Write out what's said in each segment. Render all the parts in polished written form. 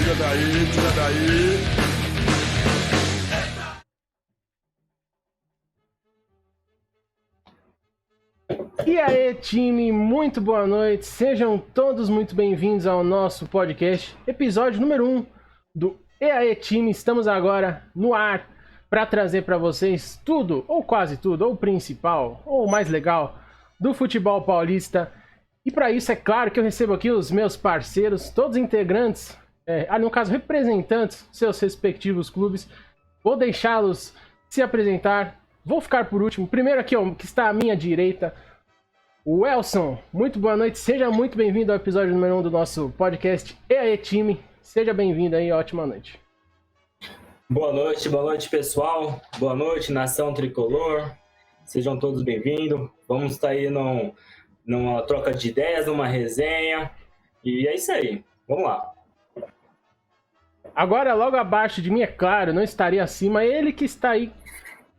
tira daí. E aí, time, muito boa noite. Sejam todos muito bem-vindos ao nosso podcast, episódio número 1 do E aí, time. Estamos agora no ar para trazer para vocês tudo, ou quase tudo, ou o principal, ou o mais legal do futebol paulista. E para isso, é claro que eu recebo aqui os meus parceiros, todos integrantes, no caso, representantes dos seus respectivos clubes. Vou deixá-los se apresentar. Vou ficar por último. Primeiro aqui, ó, que está à minha direita, o Elson. Muito boa noite, seja muito bem-vindo ao episódio número 1 do nosso podcast E aí, time. Seja bem-vindo aí, ótima noite. Boa noite, pessoal. Boa noite, nação tricolor. Sejam todos bem-vindos. Vamos estar aí numa troca de ideias, numa resenha. E é isso aí. Vamos lá. Agora, logo abaixo de mim, é claro, não estaria acima, ele que está aí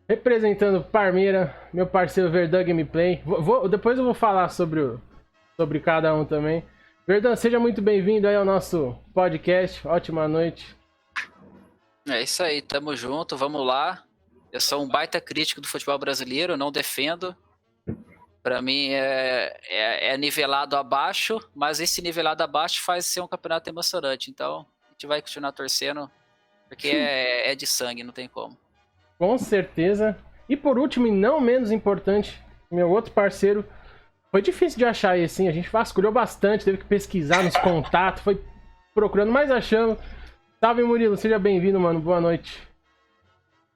representando Parmeira, meu parceiro Verdun Gameplay. Depois eu vou falar sobre cada um também. Verdun, seja muito bem-vindo aí ao nosso podcast. Ótima noite. É isso aí, tamo junto, vamos lá. Eu sou um baita crítico do futebol brasileiro, não defendo. Pra mim é nivelado abaixo, mas esse nivelado abaixo faz ser um campeonato emocionante. Então a gente vai continuar torcendo, porque é de sangue, não tem como. Com certeza. E por último, e não menos importante, meu outro parceiro. Foi difícil de achar esse, hein? A gente vasculhou bastante, teve que pesquisar nos contatos, foi procurando, mas achamos. Salve, Murilo, seja bem-vindo, mano. Boa noite.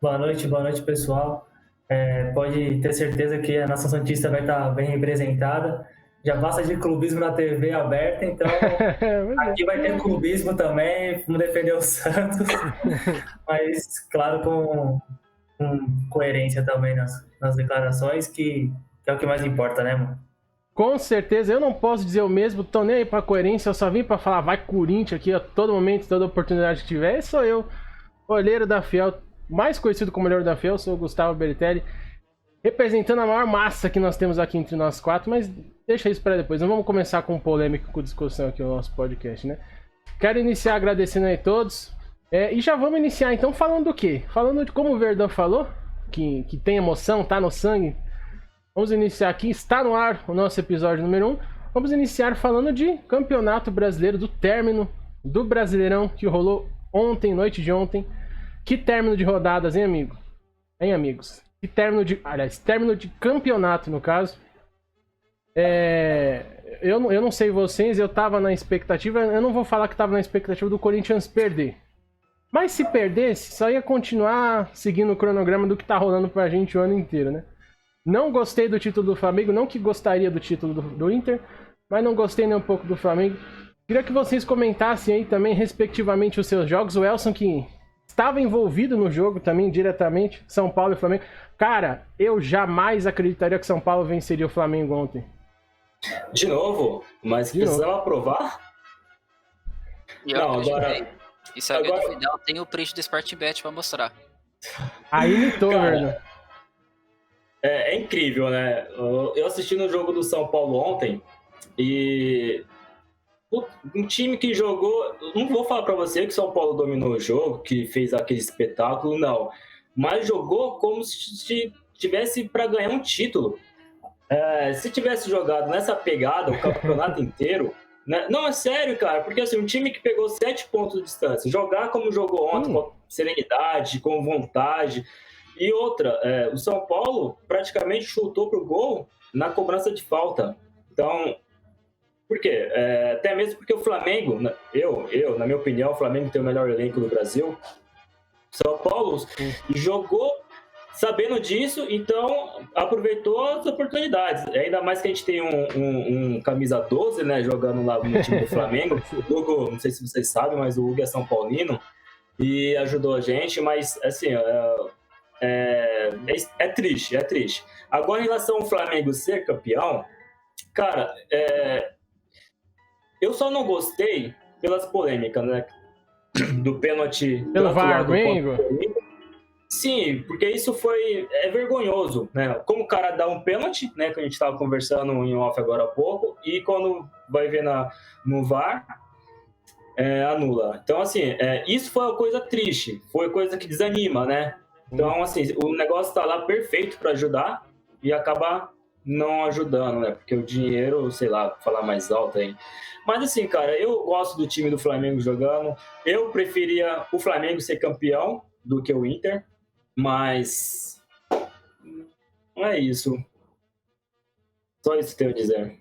Boa noite, pessoal. Pode ter certeza que a Nação Santista vai estar bem representada. Já basta de clubismo na TV aberta, então aqui vai ter clubismo também, vamos defender o Santos, mas claro com coerência também nas declarações, que é o que mais importa, né, mano? Com certeza, eu não posso dizer o mesmo, tô nem aí pra coerência, eu só vim pra falar vai Corinthians aqui a todo momento, toda oportunidade que tiver. Esse sou eu, olheiro da Fiel, mais conhecido como olheiro da Fiel, sou o Gustavo Bertelli, representando a maior massa que nós temos aqui entre nós quatro, mas deixa isso para depois, não vamos começar com polêmica, com discussão aqui no nosso podcast, né? Quero iniciar agradecendo aí todos, e já vamos iniciar então falando do quê? Falando de como o Verdun falou, que tem emoção, tá no sangue. Vamos iniciar aqui, está no ar o nosso episódio número 1. Vamos iniciar falando de Campeonato Brasileiro, do término do Brasileirão que rolou ontem, noite de ontem. Que término de rodadas, hein, amigo? Hein, amigos? Que término de campeonato, no caso. Eu não sei vocês, eu tava na expectativa, eu não vou falar que tava na expectativa do Corinthians perder. Mas se perdesse, só ia continuar seguindo o cronograma do que tá rolando pra gente o ano inteiro, né? Não gostei do título do Flamengo, não que gostaria do título do Inter, mas não gostei nem um pouco do Flamengo. Queria que vocês comentassem aí também, respectivamente, os seus jogos. O Elson, que estava envolvido no jogo também, diretamente, São Paulo e Flamengo. Cara, eu jamais acreditaria que São Paulo venceria o Flamengo ontem. De novo? Mas precisava aprovar? Não, agora... E se alguém duvidar, tem o print do Sportbet pra mostrar. Aí imitou, velho. É incrível, né? Eu assisti no jogo do São Paulo ontem e um time que jogou... Não vou falar pra você que São Paulo dominou o jogo, que fez aquele espetáculo, não. Mas jogou como se tivesse para ganhar um título. Se tivesse jogado nessa pegada o campeonato inteiro... Né? Não, é sério, cara, porque assim, um time que pegou 7 pontos de distância, jogar como jogou ontem, com serenidade, com vontade... E outra, o São Paulo praticamente chutou pro gol na cobrança de falta. Então, por quê? Até mesmo porque o Flamengo, na minha opinião, o Flamengo tem o melhor elenco do Brasil. São Paulo jogou sabendo disso, então aproveitou as oportunidades. Ainda mais que a gente tem um camisa 12, né, jogando lá no time do Flamengo. O Hugo, não sei se vocês sabem, mas o Hugo é São Paulino e ajudou a gente, mas assim... É triste. Agora, em relação ao Flamengo ser campeão, cara, eu só não gostei pelas polêmicas, né? Do pênalti. Pelo VAR, Igor? Sim, porque isso é vergonhoso, né? Como o cara dá um pênalti, né? Que a gente estava conversando em off agora há pouco, e quando vai ver no VAR, anula. Então, assim, isso foi uma coisa triste, foi coisa que desanima, né? Então, assim, o negócio tá lá perfeito para ajudar e acaba não ajudando, né? Porque o dinheiro, sei lá, falar mais alto aí. Mas, assim, cara, eu gosto do time do Flamengo jogando. Eu preferia o Flamengo ser campeão do que o Inter, mas não é isso. Só isso que eu tenho a dizer.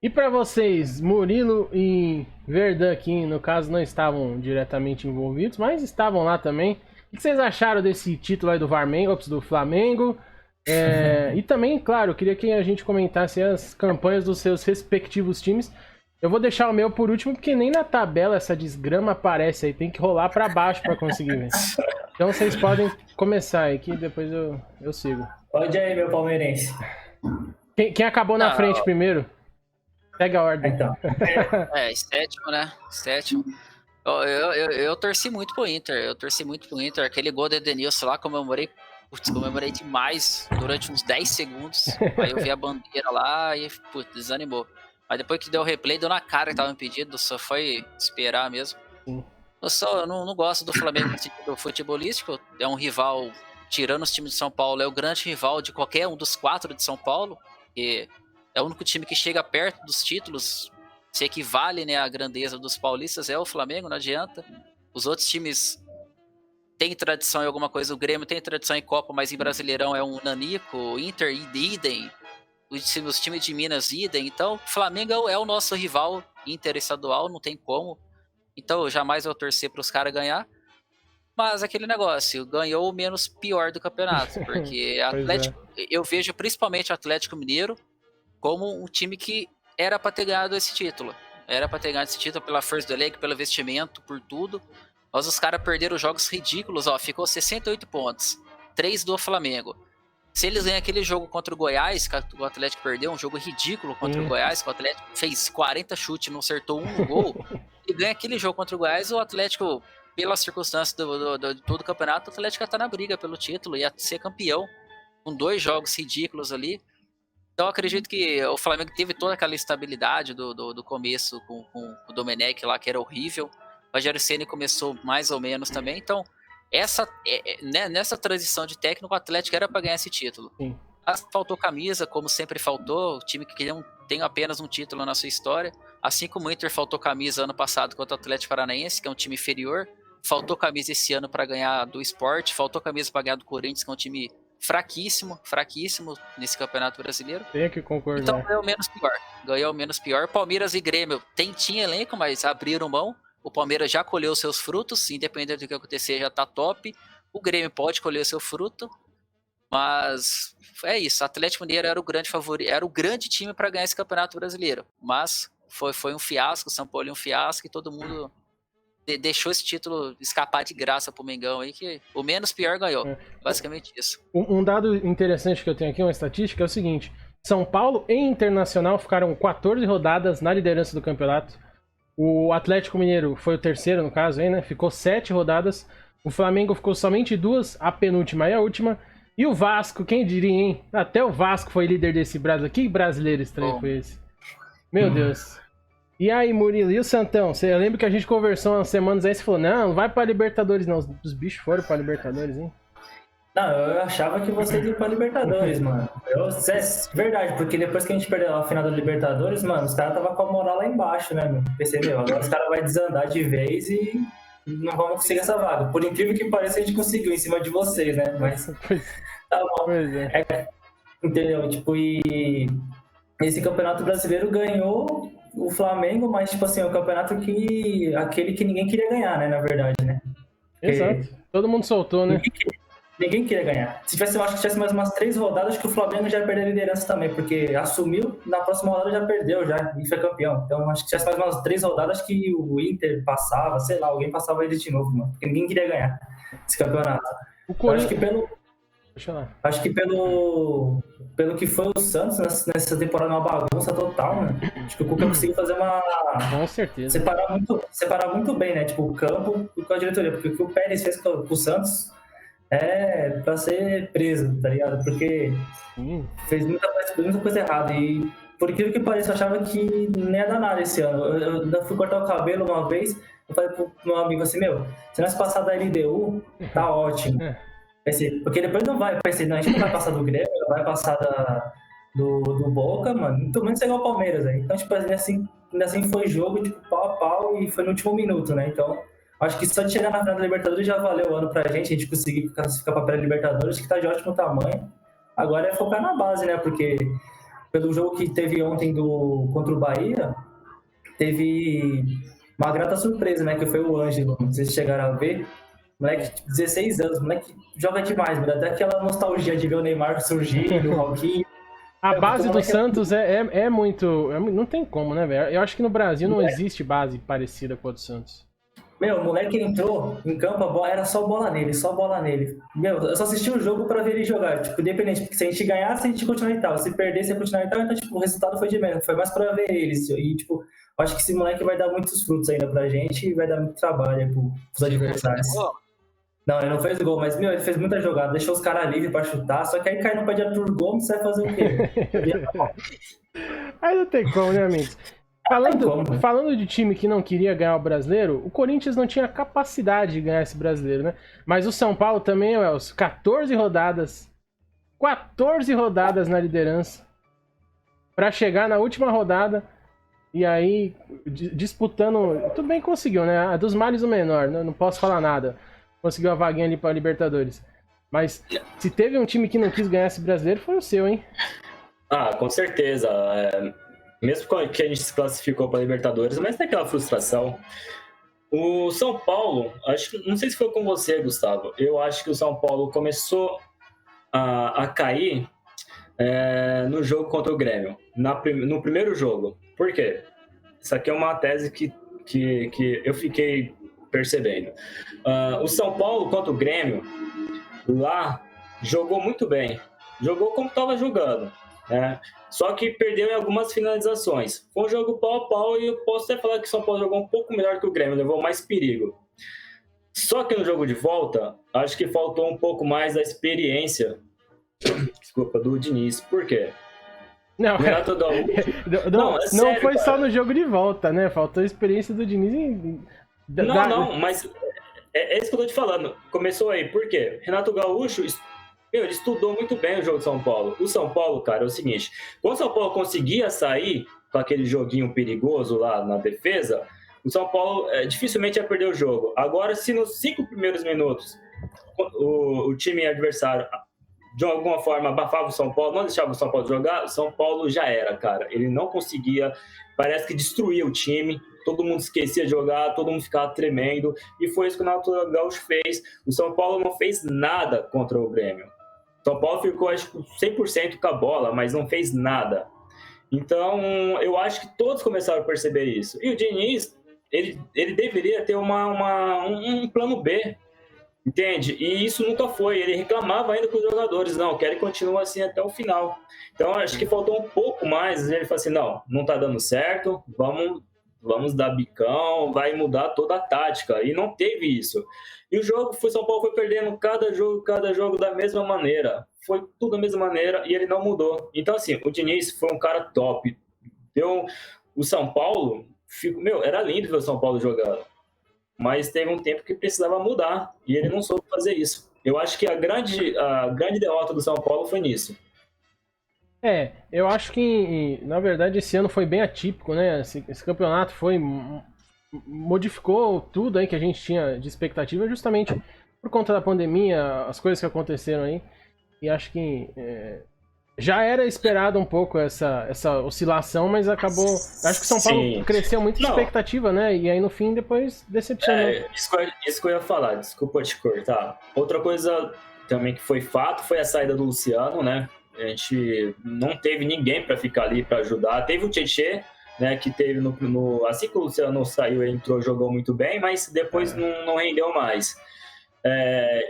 E pra vocês, Murilo e Verdun aqui, no caso, não estavam diretamente envolvidos, mas estavam lá também. O que vocês acharam desse título aí do Flamengo? E também, claro, eu queria que a gente comentasse as campanhas dos seus respectivos times. Eu vou deixar o meu por último, porque nem na tabela essa desgrama aparece aí. Tem que rolar pra baixo pra conseguir ver. Então vocês podem começar aí, que depois eu sigo. Pode aí, meu palmeirense. Quem acabou na frente primeiro? Pega a ordem. Então. Sétimo, né? Sétimo. Eu torci muito pro Inter. Aquele gol do Edenilson lá, comemorei demais durante uns 10 segundos. Aí eu vi a bandeira lá e, putz, desanimou. Mas depois que deu o replay, deu na cara que tava impedido, só foi esperar mesmo. Eu não gosto do Flamengo no sentido futebolístico. É um rival, tirando os times de São Paulo, é o grande rival de qualquer um dos 4 de São Paulo. Que é o único time que chega perto dos títulos, se equivale, né, à grandeza dos paulistas, é o Flamengo, não adianta. Os outros times têm tradição em alguma coisa, o Grêmio tem tradição em Copa, mas em Brasileirão é um nanico, o Inter, idem, os times de Minas, idem. Então, o Flamengo é o nosso rival interestadual, não tem como. Então, jamais vou torcer para os caras ganhar. Mas aquele negócio, ganhou o menos pior do campeonato, porque eu vejo principalmente o Atlético Mineiro como um time que era para ter ganhado esse título. Era para ter ganhado esse título pela força do elenco, pelo investimento, por tudo. Mas os caras perderam jogos ridículos, ficou 68 pontos, 3 do Flamengo. Se eles ganham aquele jogo contra o Goiás, que o Atlético perdeu, um jogo ridículo contra o Goiás, que o Atlético fez 40 chutes e não acertou um gol, e ganha aquele jogo contra o Goiás, o Atlético, pela circunstância de todo o campeonato, o Atlético ia estar na briga pelo título, ia ser campeão, com 2 jogos ridículos ali. Então eu acredito que o Flamengo teve toda aquela estabilidade do começo com o Domenech lá, que era horrível. O Rogério Ceni começou mais ou menos também. Então, nessa transição de técnico, o Atlético era para ganhar esse título. Faltou camisa, como sempre faltou. O time que não tem apenas um título na sua história. Assim como o Inter faltou camisa ano passado contra o Atlético Paranaense, que é um time inferior. Faltou camisa esse ano para ganhar do Sport. Faltou camisa para ganhar do Corinthians, que é um time fraquíssimo nesse Campeonato Brasileiro. Tem que concordar. Então ganhou o menos pior. Palmeiras e Grêmio tinha elenco, mas abriram mão. O Palmeiras já colheu seus frutos, independente do que acontecer, já tá top. O Grêmio pode colher seu fruto, mas é isso. O Atlético Mineiro era o grande favorito, era o grande time para ganhar esse Campeonato Brasileiro, mas foi um fiasco, o São Paulo um fiasco, e todo mundo deixou esse título escapar de graça pro Mengão aí, que o menos pior ganhou. Basicamente isso. Um dado interessante que eu tenho aqui, uma estatística, é o seguinte: São Paulo e Internacional ficaram 14 rodadas na liderança do campeonato. O Atlético Mineiro foi o terceiro, no caso, aí, né? Ficou 7 rodadas. O Flamengo ficou somente 2, a penúltima e a última. E o Vasco, quem diria, hein? Até o Vasco foi líder desse Brasil. Que brasileiro estranho foi esse? Meu Deus. E aí, Murilo, e o Santão? Eu lembro que a gente conversou umas semanas aí, você falou, não vai pra Libertadores não. Os bichos foram pra Libertadores, hein? Não, eu achava que vocês iam pra Libertadores, mano. É verdade, porque depois que a gente perdeu a final da Libertadores, mano, os caras estavam com a moral lá embaixo, né, meu? Percebeu? Agora os caras vão desandar de vez e não vamos conseguir essa vaga. Por incrível que pareça, a gente conseguiu em cima de vocês, né? Mas tá bom. Pois é. Entendeu? Tipo, e esse Campeonato Brasileiro ganhou o Flamengo, mas, tipo assim, o campeonato aquele que ninguém queria ganhar, né, na verdade, né? Exato. Todo mundo soltou, né? Ninguém queria ganhar. Se tivesse, eu acho que tivesse mais umas 3 rodadas, acho que o Flamengo já ia perder a liderança também, porque assumiu, na próxima rodada já perdeu, e foi campeão. Então, acho que tivesse mais umas 3 rodadas que o Inter passava, sei lá, alguém passava ele de novo, mano, porque ninguém queria ganhar esse campeonato. O Corinthians... Acho que pelo que foi o Santos nessa temporada, uma bagunça total, né? Acho que o Cuca conseguiu fazer Com certeza. Separar muito bem, né? Tipo, o campo com a diretoria, porque o que o Pérez fez com o Santos é pra ser preso, tá ligado? Porque fez muita coisa errada. E por incrível que pareça, eu achava que nem ia dar nada esse ano. Eu ainda fui cortar o cabelo uma vez, eu falei pro meu amigo assim, se nós passar da LDU, tá ótimo. Pensei, porque depois não vai, pensei, não, a gente não vai passar do Grêmio, vai passar do Boca, mano, muito menos igual o Palmeiras, aí. Então, tipo, ainda assim foi jogo, tipo, pau a pau, e foi no último minuto, né? Então, acho que só de chegar na final da Libertadores já valeu o ano pra gente, a gente conseguir classificar pra pré-Libertadores, que tá de ótimo tamanho. Agora é focar na base, né? Porque pelo jogo que teve ontem contra o Bahia, teve uma grata surpresa, né? Que foi o Ângelo, não sei se chegaram a ver. Moleque de 16 anos, moleque joga demais, mano. Até aquela nostalgia de ver o Neymar surgir, o Raulzinho. A base do Santos é muito... não tem como, né, velho? Eu acho que no Brasil não existe base parecida com a do Santos. O moleque entrou em campo, era só bola nele, só bola nele. Eu só assisti o jogo pra ver ele jogar, tipo, independente, porque se a gente ganhasse, a gente continuar e tal. Se perdesse, ia continuar e tal, então, tipo, o resultado foi de menos, foi mais pra ver eles. E, tipo, acho que esse moleque vai dar muitos frutos ainda pra gente e vai dar muito trabalho pros adversários. Não, ele não fez gol, mas, ele fez muita jogada, deixou os caras livres pra chutar, só que aí cai no pé de Arthur Gomes, você vai fazer o quê? Aí não tem como, né, amigos? Falando de time que não queria ganhar o brasileiro, o Corinthians não tinha capacidade de ganhar esse brasileiro, né? Mas o São Paulo também, Elcio, 14 rodadas na liderança pra chegar na última rodada e aí disputando, tudo bem que conseguiu, né? A dos males o menor, não posso falar nada. Conseguiu a vaguinha ali pra Libertadores. Mas se teve um time que não quis ganhar esse brasileiro, foi o seu, hein? Ah, com certeza. Mesmo que a gente se classificou para Libertadores, mas tem aquela frustração. O São Paulo, não sei se foi com você, Gustavo, eu acho que o São Paulo começou a cair no jogo contra o Grêmio, no primeiro jogo. Por quê? Isso aqui é uma tese que eu fiquei percebendo. O São Paulo contra o Grêmio, lá, jogou muito bem. Jogou como estava jogando. Só que perdeu em algumas finalizações. Foi um jogo pau a pau e eu posso até falar que o São Paulo jogou um pouco melhor que o Grêmio, levou mais perigo. Só que no jogo de volta, acho que faltou um pouco mais da experiência, do Diniz. Por quê? Não, não foi só no jogo de volta, né? Faltou a experiência do Diniz mas é isso que eu tô te falando. Começou aí, por quê? Renato Gaúcho... ele estudou muito bem o jogo de São Paulo. O São Paulo, cara, é o seguinte, quando o São Paulo conseguia sair com aquele joguinho perigoso lá na defesa, o São Paulo dificilmente ia perder o jogo. Agora, se nos 5 primeiros minutos o time adversário de alguma forma abafava o São Paulo, não deixava o São Paulo jogar, o São Paulo já era, cara. Ele não conseguia, parece que destruía o time, todo mundo esquecia de jogar, todo mundo ficava tremendo, e foi isso que o Renato Gaúcho fez. O São Paulo não fez nada contra o Grêmio. São Paulo ficou, acho que 100% com a bola, mas não fez nada. Então, eu acho que todos começaram a perceber isso. E o Diniz, ele deveria ter um plano B, entende? E isso nunca foi. Ele reclamava ainda com os jogadores. Não, quero que continue assim até o final. Então, acho que faltou um pouco mais. Ele falou assim, não tá dando certo, vamos dar bicão, vai mudar toda a tática. E não teve isso. E o jogo, São Paulo foi perdendo cada jogo da mesma maneira. Foi tudo da mesma maneira e ele não mudou. Então, assim, o Diniz foi um cara top. O São Paulo, era lindo ver o São Paulo jogando. Mas teve um tempo que precisava mudar e ele não soube fazer isso. Eu acho que a grande derrota do São Paulo foi nisso. Eu acho que, na verdade, esse ano foi bem atípico, né? Esse campeonato modificou tudo aí que a gente tinha de expectativa justamente por conta da pandemia, as coisas que aconteceram aí. E acho que já era esperado um pouco essa oscilação, mas acabou... Acho que o São Paulo cresceu muito de expectativa, né? E aí no fim depois decepcionou. Isso que eu ia falar, desculpa te cortar. Outra coisa também que foi fato foi a saída do Luciano, né? A gente não teve ninguém para ficar ali para ajudar. Teve o Tietê, né, que teve assim que o Luciano saiu, ele entrou, jogou muito bem, mas depois não rendeu mais.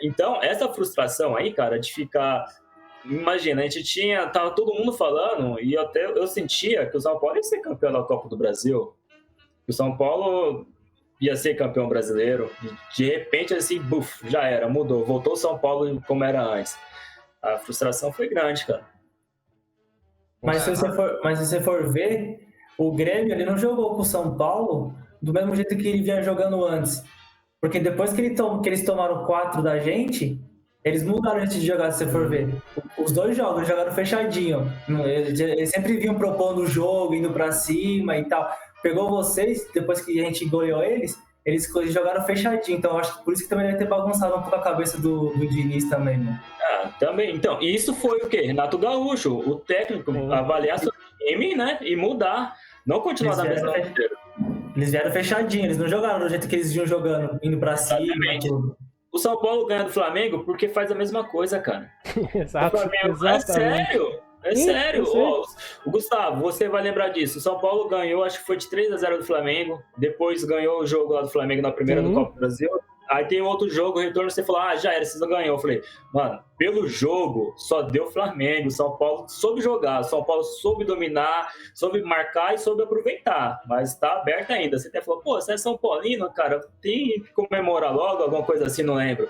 Então, essa frustração aí, cara, de ficar... Imagina, tava todo mundo falando, e até eu sentia que o São Paulo ia ser campeão da Copa do Brasil, que o São Paulo ia ser campeão brasileiro, e de repente, assim, já era, mudou, voltou o São Paulo como era antes. A frustração foi grande, cara. Mas se você for ver, o Grêmio ele não jogou com o São Paulo do mesmo jeito que ele vinha jogando antes. Porque depois que eles tomaram 4 da gente, eles mudaram antes de jogar, se você for ver. Os dois jogos jogaram fechadinho. Eles sempre vinham propondo o jogo, indo pra cima e tal. Pegou vocês, depois que a gente goleou eles jogaram fechadinho. Então eu acho que por isso que também deve ter bagunçado um pouco a cabeça do Diniz também, mano. Também. Então, isso foi o quê? Renato Gaúcho, o técnico, avaliar seu time, né? E mudar. Não continuar na mesma maneira. Eles vieram fechadinho, eles não jogaram do jeito que eles vinham jogando, indo pra cima e tudo. O São Paulo ganha do Flamengo porque faz a mesma coisa, cara. Exato. O Flamengo, é sério. É sério. O Gustavo, você vai lembrar disso. O São Paulo ganhou, acho que foi de 3-0 do Flamengo. Depois ganhou o jogo lá do Flamengo na primeira do Copa do Brasil. Aí tem outro jogo, o retorno, você falou, já era, vocês não ganhou. Eu falei, mano, pelo jogo, só deu Flamengo. São Paulo soube jogar, São Paulo soube dominar, soube marcar e soube aproveitar. Mas tá aberto ainda. Você até falou, você é São Paulino, cara, tem que comemorar logo, alguma coisa assim, não lembro.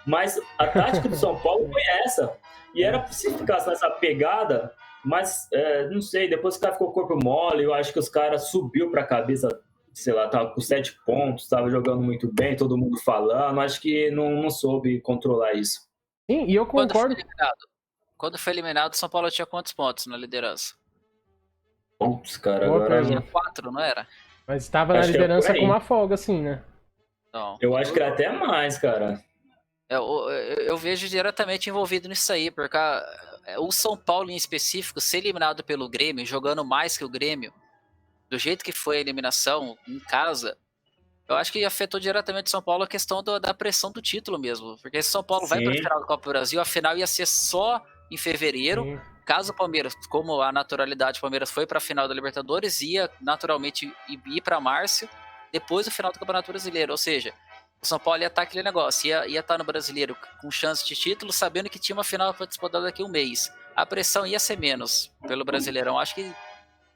Mas a tática do São Paulo foi essa. E era se ficasse nessa pegada, mas, não sei, depois que o cara ficou com o corpo mole, eu acho que os caras subiu pra cabeça, sei lá, tava com 7 pontos, tava jogando muito bem, todo mundo falando, acho que não soube controlar isso. Sim, e eu concordo. Quando foi eliminado, o São Paulo tinha quantos pontos na liderança? Pontos, cara, agora... Tinha 4, não era? Mas estava na liderança com uma folga, assim, né? Não. Eu acho que era até mais, cara. Eu vejo diretamente envolvido nisso aí, porque o São Paulo em específico, ser eliminado pelo Grêmio, jogando mais que o Grêmio, do jeito que foi a eliminação em casa, eu acho que afetou diretamente o São Paulo a questão da pressão do título mesmo. Porque se o São Paulo vai para a final da Copa do Brasil, a final ia ser só em fevereiro. Caso o Palmeiras, como a naturalidade do Palmeiras foi para a final da Libertadores, ia naturalmente ir para março, depois do final do Campeonato Brasileiro. Ou seja, o São Paulo ia estar aquele negócio, ia estar no Brasileiro com chance de título, sabendo que tinha uma final para disputar daqui a um mês. A pressão ia ser menos pelo Brasileirão. Acho que...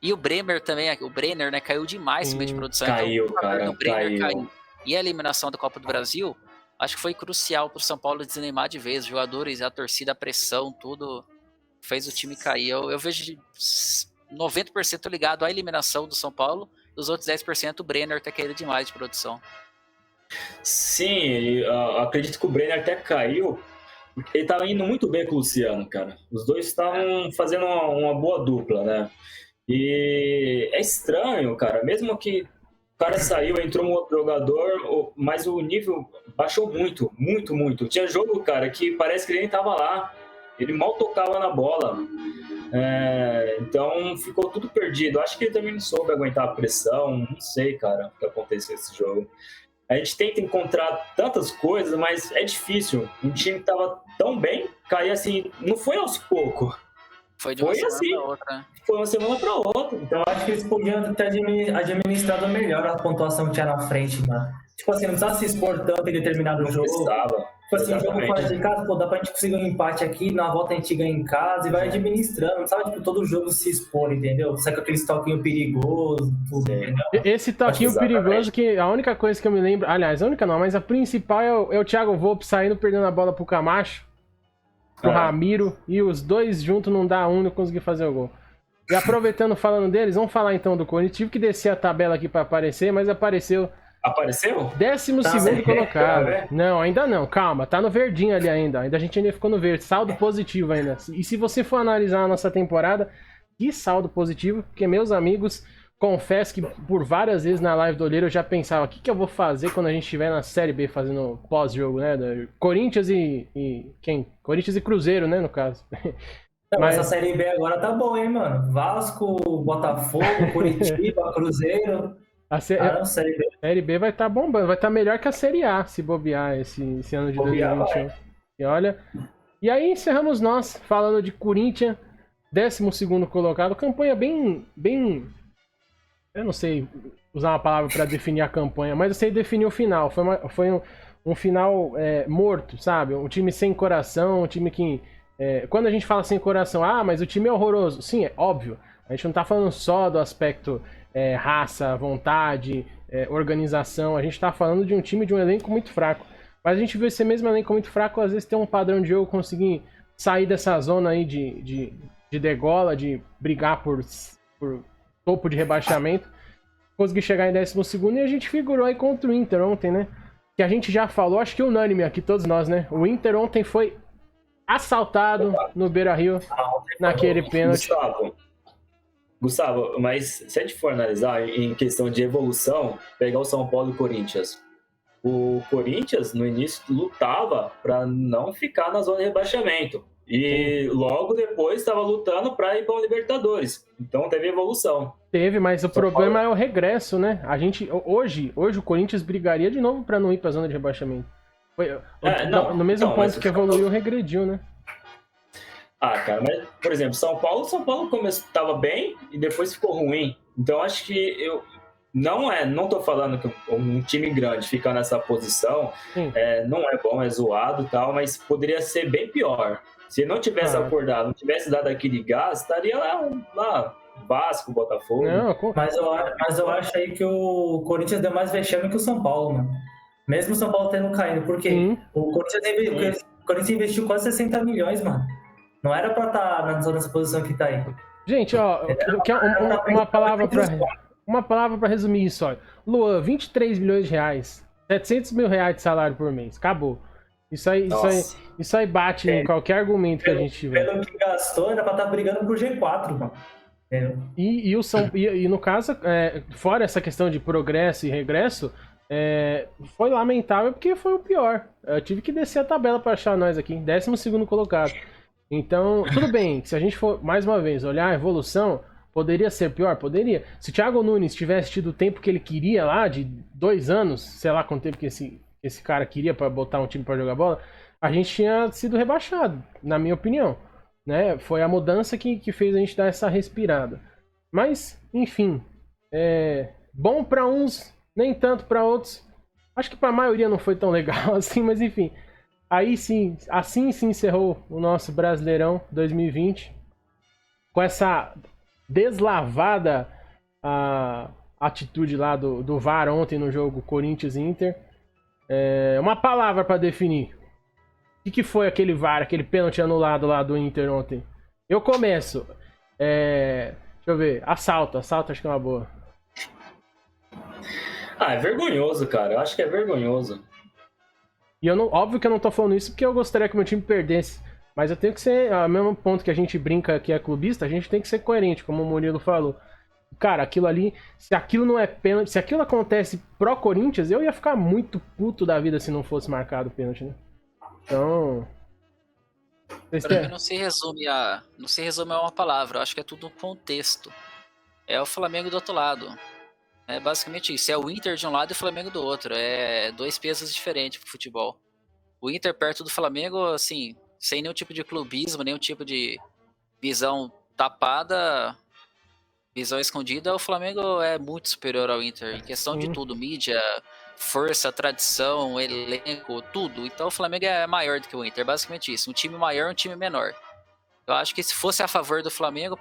E o Bremer também, o Brenner, né, caiu demais no meio de produção. Caiu, então, cara, o Brenner caiu. E a eliminação da Copa do Brasil, acho que foi crucial para o São Paulo desanimar de vez. Os jogadores, a torcida, a pressão, tudo fez o time cair. Eu vejo 90% ligado à eliminação do São Paulo, dos outros 10% o Brenner tá caído demais de produção. Sim, acredito que o Brenner até caiu, porque ele estava indo muito bem com o Luciano, cara. Os dois estavam fazendo uma boa dupla, né? E é estranho, cara, mesmo que o cara saiu, entrou um outro jogador, mas o nível baixou muito, muito, muito. Tinha jogo, cara, que parece que ele nem tava lá, ele mal tocava na bola. Então ficou tudo perdido. Acho que ele também não soube aguentar a pressão, não sei, cara, o que aconteceu nesse jogo. A gente tenta encontrar tantas coisas, mas é difícil. Um time que tava tão bem, cair assim, não foi aos poucos. Foi de uma semana pra outra. Foi uma semana pra outra. Então acho que eles podiam ter administrado melhor a pontuação que tinha na frente, mano. Tipo assim, não precisava se expor tanto em determinado jogo. Tipo assim, o jogo fora de casa, dá pra gente conseguir um empate aqui, na volta a gente ganha em casa e vai administrando. Não sabe, tipo, todo jogo se expor, entendeu? Sai com aquele toquinho perigoso, tudo, entendeu? Esse toquinho perigoso que a única coisa que eu me lembro... Aliás, a única não, mas a principal é o Thiago Volpe saindo, perdendo a bola pro Camacho, pro Ramiro, e os dois juntos não dá um, não consegui fazer o gol. E aproveitando, falando deles, vamos falar então do Corinthians. Tive que descer a tabela aqui pra aparecer, mas apareceu... Apareceu? 12º colocado. Não, ainda não, calma, tá no verdinho ali ainda. A gente ainda ficou no verde, saldo positivo ainda. E se você for analisar a nossa temporada, que saldo positivo, porque meus amigos, confesso que por várias vezes na live do Olheiro eu já pensava, o que eu vou fazer quando a gente estiver na Série B fazendo pós-jogo, né? Corinthians e quem? Corinthians e Cruzeiro, né, no caso. Mas a Série B agora tá boa, hein, mano? Vasco, Botafogo, Curitiba, Cruzeiro... Série B vai estar bombando, vai estar melhor que a Série A, se bobear esse ano de 2021. E olha, e aí encerramos nós falando de Corinthians, 12º colocado, campanha bem, eu não sei usar uma palavra para definir a campanha, mas eu sei definir o final. Foi um final morto, sabe? Um time sem coração, um time que quando a gente fala sem coração, mas o time é horroroso. Sim, é óbvio. A gente não tá falando só do aspecto raça, vontade, organização. A gente tá falando de um time, de um elenco muito fraco. Mas a gente viu esse mesmo elenco muito fraco, às vezes tem um padrão de jogo, conseguir sair dessa zona aí de de degola, de brigar por topo de rebaixamento. Consegui chegar em 12º e a gente figurou aí contra o Inter ontem, né? Que a gente já falou, acho que unânime aqui, todos nós, né? O Inter ontem foi assaltado no Beira-Rio naquele pênalti. Gustavo, mas se a gente for analisar em questão de evolução, pegar o São Paulo e o Corinthians. O Corinthians, no início, lutava para não ficar na zona de rebaixamento. E logo depois estava lutando para ir para o Libertadores. Então teve evolução. Teve, mas o problema é o regresso, né? A gente, hoje o Corinthians brigaria de novo para não ir para a zona de rebaixamento. No mesmo ponto que evoluiu, regrediu, né? Ah, cara, mas, por exemplo, São Paulo estava bem e depois ficou ruim. Então acho que não tô falando que um time grande ficar nessa posição não é bom, é zoado e tal, mas poderia ser bem pior. Se não tivesse acordado, não tivesse dado aquele gás, estaria lá Vasco, Botafogo. Mas eu acho aí que o Corinthians deu mais vexame que o São Paulo, mano. Mesmo o São Paulo tendo caído. Por quê? O Corinthians investiu quase 60 milhões, mano. Não era pra estar nessa posição que tá aí. Gente, ó, uma palavra pra resumir isso, ó. Luan, 23 milhões de reais. 700 mil reais de salário por mês. Acabou. Isso aí bate em qualquer argumento que a gente tiver. Pelo que gastou, era pra estar brigando por G4, mano. E no caso, fora essa questão de progresso e regresso, foi lamentável porque foi o pior. Eu tive que descer a tabela pra achar nós aqui, 12º colocado. Então, tudo bem, se a gente for, mais uma vez, olhar a evolução, poderia ser pior? Poderia. Se o Thiago Nunes tivesse tido o tempo que ele queria lá, de 2 anos, sei lá quanto tempo que esse cara queria para botar um time para jogar bola, a gente tinha sido rebaixado, na minha opinião. Né? Foi a mudança que fez a gente dar essa respirada. Mas, enfim, bom para uns, nem tanto para outros. Acho que para a maioria não foi tão legal assim, mas enfim. Aí sim, assim se encerrou o nosso Brasileirão 2020. Com essa deslavada atitude lá do VAR ontem no jogo Corinthians-Inter. Uma palavra para definir. O que foi aquele VAR, aquele pênalti anulado lá do Inter ontem? Eu começo. Deixa eu ver. Assalto acho que é uma boa. É vergonhoso, cara. Eu acho que é vergonhoso. E óbvio que eu não tô falando isso porque eu gostaria que o meu time perdesse. Mas eu tenho que ser, ao mesmo ponto que a gente brinca que é clubista, a gente tem que ser coerente, como o Murilo falou. Cara, aquilo ali, se aquilo não é pênalti, se aquilo acontece pro Corinthians, eu ia ficar muito puto da vida se não fosse marcado o pênalti, né? Então... Pra mim não se resume a uma palavra, eu acho que é tudo um contexto. É o Flamengo do outro lado. É basicamente isso. É o Inter de um lado e o Flamengo do outro. É 2 pesos diferentes pro futebol. O Inter perto do Flamengo, assim, sem nenhum tipo de clubismo, nenhum tipo de visão tapada, visão escondida, o Flamengo é muito superior ao Inter. Em questão de tudo, mídia, força, tradição, elenco, tudo. Então o Flamengo é maior do que o Inter. Basicamente isso. Um time maior, um time menor. Eu acho que se fosse a favor do Flamengo,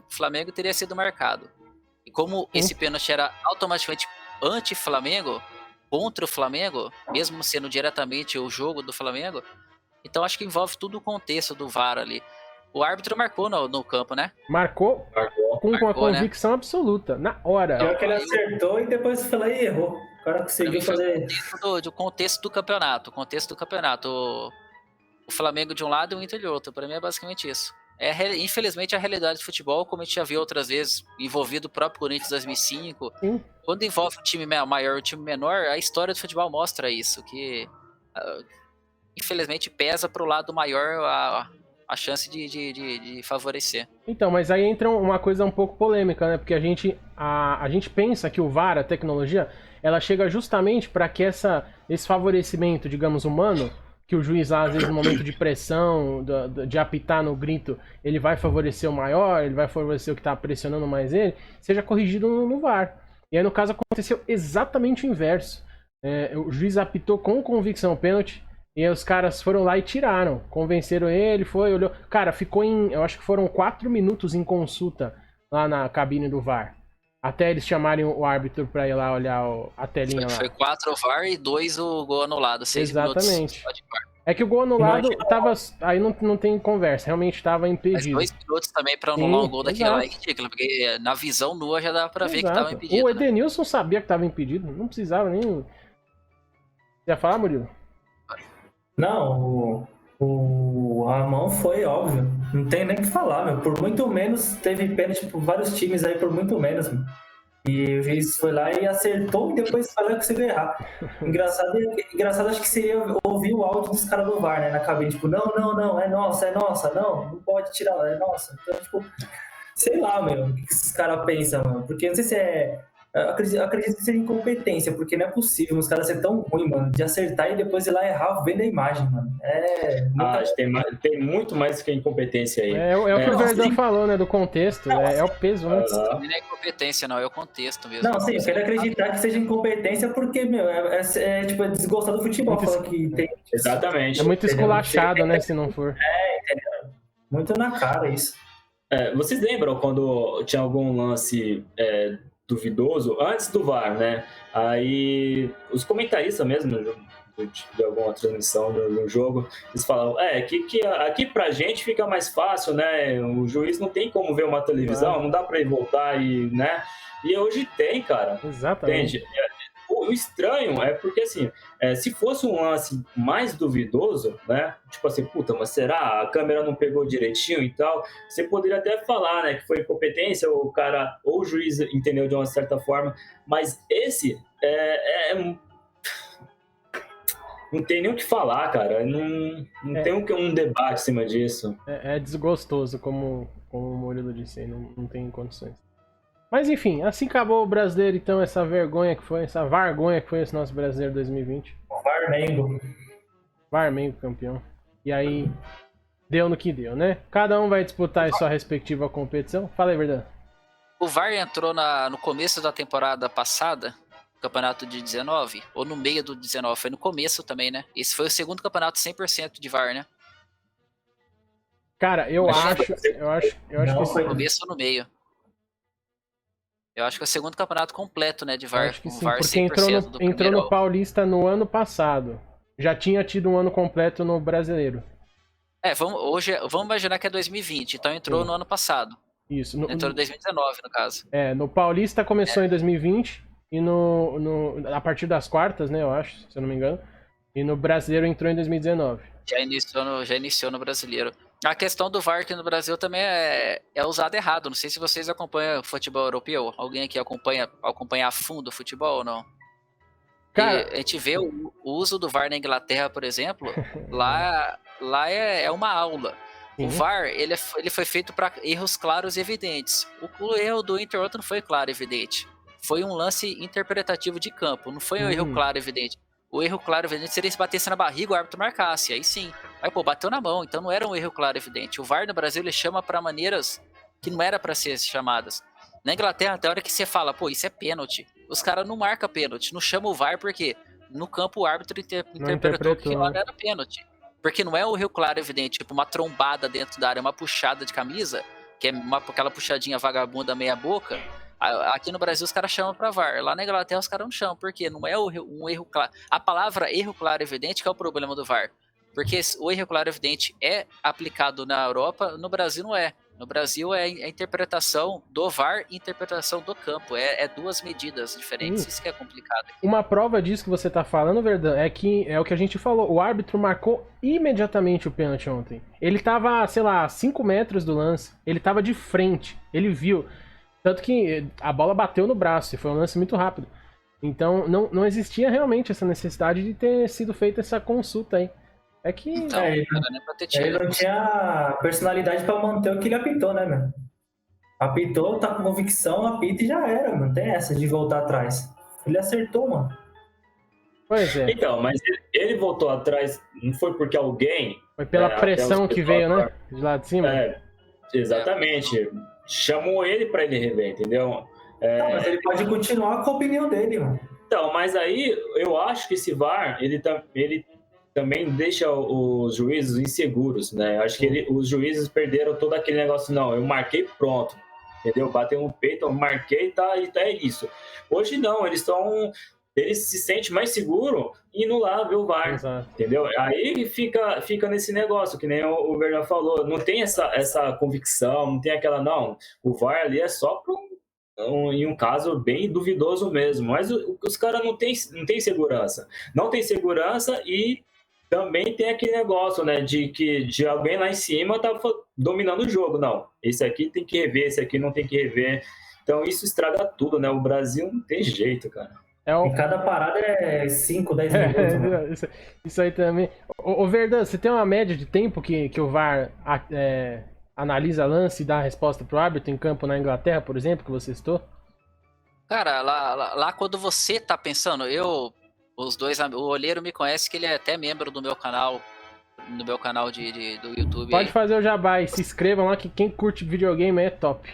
Flamengo teria sido marcado. E como esse pênalti era automaticamente anti-Flamengo, contra o Flamengo, mesmo sendo diretamente o jogo do Flamengo, então acho que envolve todo o contexto do VAR ali. O árbitro marcou no campo, né? Marcou com a convicção, né? Absoluta, na hora. Pior que ele acertou e depois foi lá e errou. O cara conseguiu fazer... Do contexto do campeonato. O Flamengo de um lado e o Inter de outro. Para mim é basicamente isso. Infelizmente a realidade do futebol, como a gente já viu outras vezes, envolvido o próprio Corinthians 2005, quando envolve um time maior e um time menor, a história do futebol mostra isso, que infelizmente pesa pro lado maior a chance de favorecer. Então, mas aí entra uma coisa um pouco polêmica, né? Porque a gente pensa que o VAR, a tecnologia, ela chega justamente para que esse favorecimento, digamos, humano, que o juiz lá, às vezes, no momento de pressão, de apitar no grito, ele vai favorecer o maior, ele vai favorecer o que tá pressionando mais ele, seja corrigido no VAR. E aí, no caso, aconteceu exatamente o inverso. O juiz apitou com convicção o pênalti, e aí os caras foram lá e tiraram. Convenceram ele, olhou... Cara, ficou eu acho que foram 4 minutos em consulta lá na cabine do VAR. Até eles chamarem o árbitro pra ir lá olhar a telinha lá. Foi 4 o VAR e 2 o gol anulado. 6 exatamente. Minutos. É que o gol anulado tava. Aí não tem conversa, realmente tava impedido. Mas 2 minutos também pra anular um gol daquele lá é exato. ridículo, porque na visão nua já dá pra ver que Exato. tava impedido. O Né? Edenilson sabia que tava impedido, não precisava nem. Você ia falar, Murilo? Não, a mão foi óbvio. Não tem nem o que falar, meu. Por muito menos, teve pênalti por vários times aí, por muito menos, meu. E o juiz foi lá e acertou e depois foi lá e conseguiu errar. Engraçado, acho que você ia ouvir o áudio dos caras do VAR, né, na cabine. Tipo, não, é nossa, não pode tirar, é nossa. Então, tipo, sei lá, meu, o que esses caras pensam, mano. Porque não sei se é... Acredito que seja incompetência, porque não é possível os caras serem tão ruins, mano, de acertar e depois ir lá errar vendo a imagem, mano. Tem muito mais que incompetência aí. É o que o Verdão falou, né? Do contexto. Não, é o peso, né? Não é incompetência, não, é o contexto mesmo. Não, sim, eu quero acreditar que seja incompetência porque, meu, tipo, é desgostar do futebol, Muito falando que tem... Exatamente. É muito esculachado, né? Se não for. Entendeu? Muito na cara isso. Vocês lembram quando tinha algum lance duvidoso antes do VAR, né? Aí os comentaristas mesmo de alguma transmissão no jogo, eles falam, aqui pra gente fica mais fácil, né? O juiz não tem como ver uma televisão, não dá pra ele voltar e, né? E hoje tem, cara. Exatamente. Entende? O estranho é porque, assim, se fosse um lance mais duvidoso, né? Tipo assim, puta, mas será? A câmera não pegou direitinho e tal. Você poderia até falar, né, que foi incompetência, ou o juiz entendeu de uma certa forma. Mas esse não tem nem o que falar, cara. Não tem um debate em cima disso. É desgostoso, como o Murilo disse aí, não tem condições. Mas enfim, assim acabou o brasileiro, então, essa vergonha que foi esse nosso brasileiro 2020. Varmengo campeão. E aí, deu no que deu, né? Cada um vai disputar a sua respectiva competição. Fala aí, Verdão. O VAR entrou no começo da temporada passada, campeonato de 19, ou no meio do 19, foi no começo também, né? Esse foi o segundo campeonato 100% de VAR, né? Cara, eu acho que No começo ou no meio. Eu acho que é o segundo campeonato completo, né, de VAR. Acho que sim, VAR porque 100% entrou no Paulista no ano passado. Já tinha tido um ano completo no Brasileiro. Vamos imaginar que é 2020, então entrou no ano passado. Isso. Entrou em 2019, no caso. No Paulista começou em 2020 e a partir das quartas, né, eu acho, se eu não me engano. E no Brasileiro entrou em 2019. Já iniciou no Brasileiro. A questão do VAR aqui no Brasil também é usado errado. Não sei se vocês acompanham futebol europeu. Alguém aqui acompanha a fundo o futebol ou não? Cara, a gente vê o uso do VAR na Inglaterra, por exemplo. lá é uma aula. Sim. O VAR ele foi feito para erros claros e evidentes. O erro do Inter ontem não foi claro e evidente. Foi um lance interpretativo de campo. Não foi um erro claro e evidente. O erro claro e evidente seria se batesse na barriga, o árbitro marcasse, aí sim. Mas, bateu na mão, então não era um erro claro e evidente. O VAR no Brasil, ele chama para maneiras que não era para ser chamadas. Na Inglaterra, até a hora que você fala, isso é pênalti. Os caras não marcam pênalti, não chamam o VAR porque no campo o árbitro interpretou que lá não era pênalti. Porque não é um erro claro e evidente, tipo uma trombada dentro da área, uma puxada de camisa, que é aquela puxadinha vagabunda meia boca. Aqui no Brasil os caras chamam pra VAR. Lá na Inglaterra os caras não chamam, porque não é um erro claro. A palavra erro claro e evidente que é o problema do VAR. Porque o erro claro e evidente é aplicado na Europa, no Brasil não é. No Brasil é a interpretação do VAR e interpretação do campo. É duas medidas diferentes, isso que é complicado. Uma prova disso que você tá falando, Verdão, é o que a gente falou. O árbitro marcou imediatamente o pênalti ontem. Ele tava, sei lá, a 5 metros do lance. Ele tava de frente. Ele viu. Tanto que a bola bateu no braço e foi um lance muito rápido. Então não existia realmente essa necessidade de ter sido feita essa consulta aí. É que... Então, ele não tinha personalidade pra manter o que ele apitou, né, meu? Apitou, tá com convicção, apita e já era, mano. Não tem essa de voltar atrás. Ele acertou, mano. Pois é. Então, mas ele voltou atrás, não foi porque alguém... Foi pela pressão que veio, né? De lá de cima. Exatamente. Chamou ele pra ele rever, entendeu? Não, mas ele pode continuar com a opinião dele, mano. Então, mas aí eu acho que esse VAR, ele também deixa os juízes inseguros, né? Eu acho que os juízes perderam todo aquele negócio, não, eu marquei, pronto, entendeu? Bateu no peito, eu marquei, tá, e é isso. Hoje não, eles estão ele se sente mais seguro indo lá ver o VAR, Exato. entendeu? Aí fica nesse negócio, que nem o Bernardo falou, não tem essa convicção, não tem aquela, não, o VAR ali é só para em um caso bem duvidoso mesmo, mas os caras não tem segurança. Não tem segurança e também tem aquele negócio, né, de alguém lá em cima tá dominando o jogo. Não, esse aqui tem que rever, esse aqui não tem que rever. Então isso estraga tudo, né? O Brasil não tem jeito, cara. E cada parada é 5, 10 minutos. Isso aí também. Ô Verdão, você tem uma média de tempo que o VAR analisa lance e dá a resposta pro árbitro em campo na Inglaterra, por exemplo, que você citou? Cara, lá quando você tá pensando, o Olheiro me conhece, que ele é até membro do meu canal, do YouTube. Pode fazer o jabá e se inscrevam lá, que quem curte videogame é top.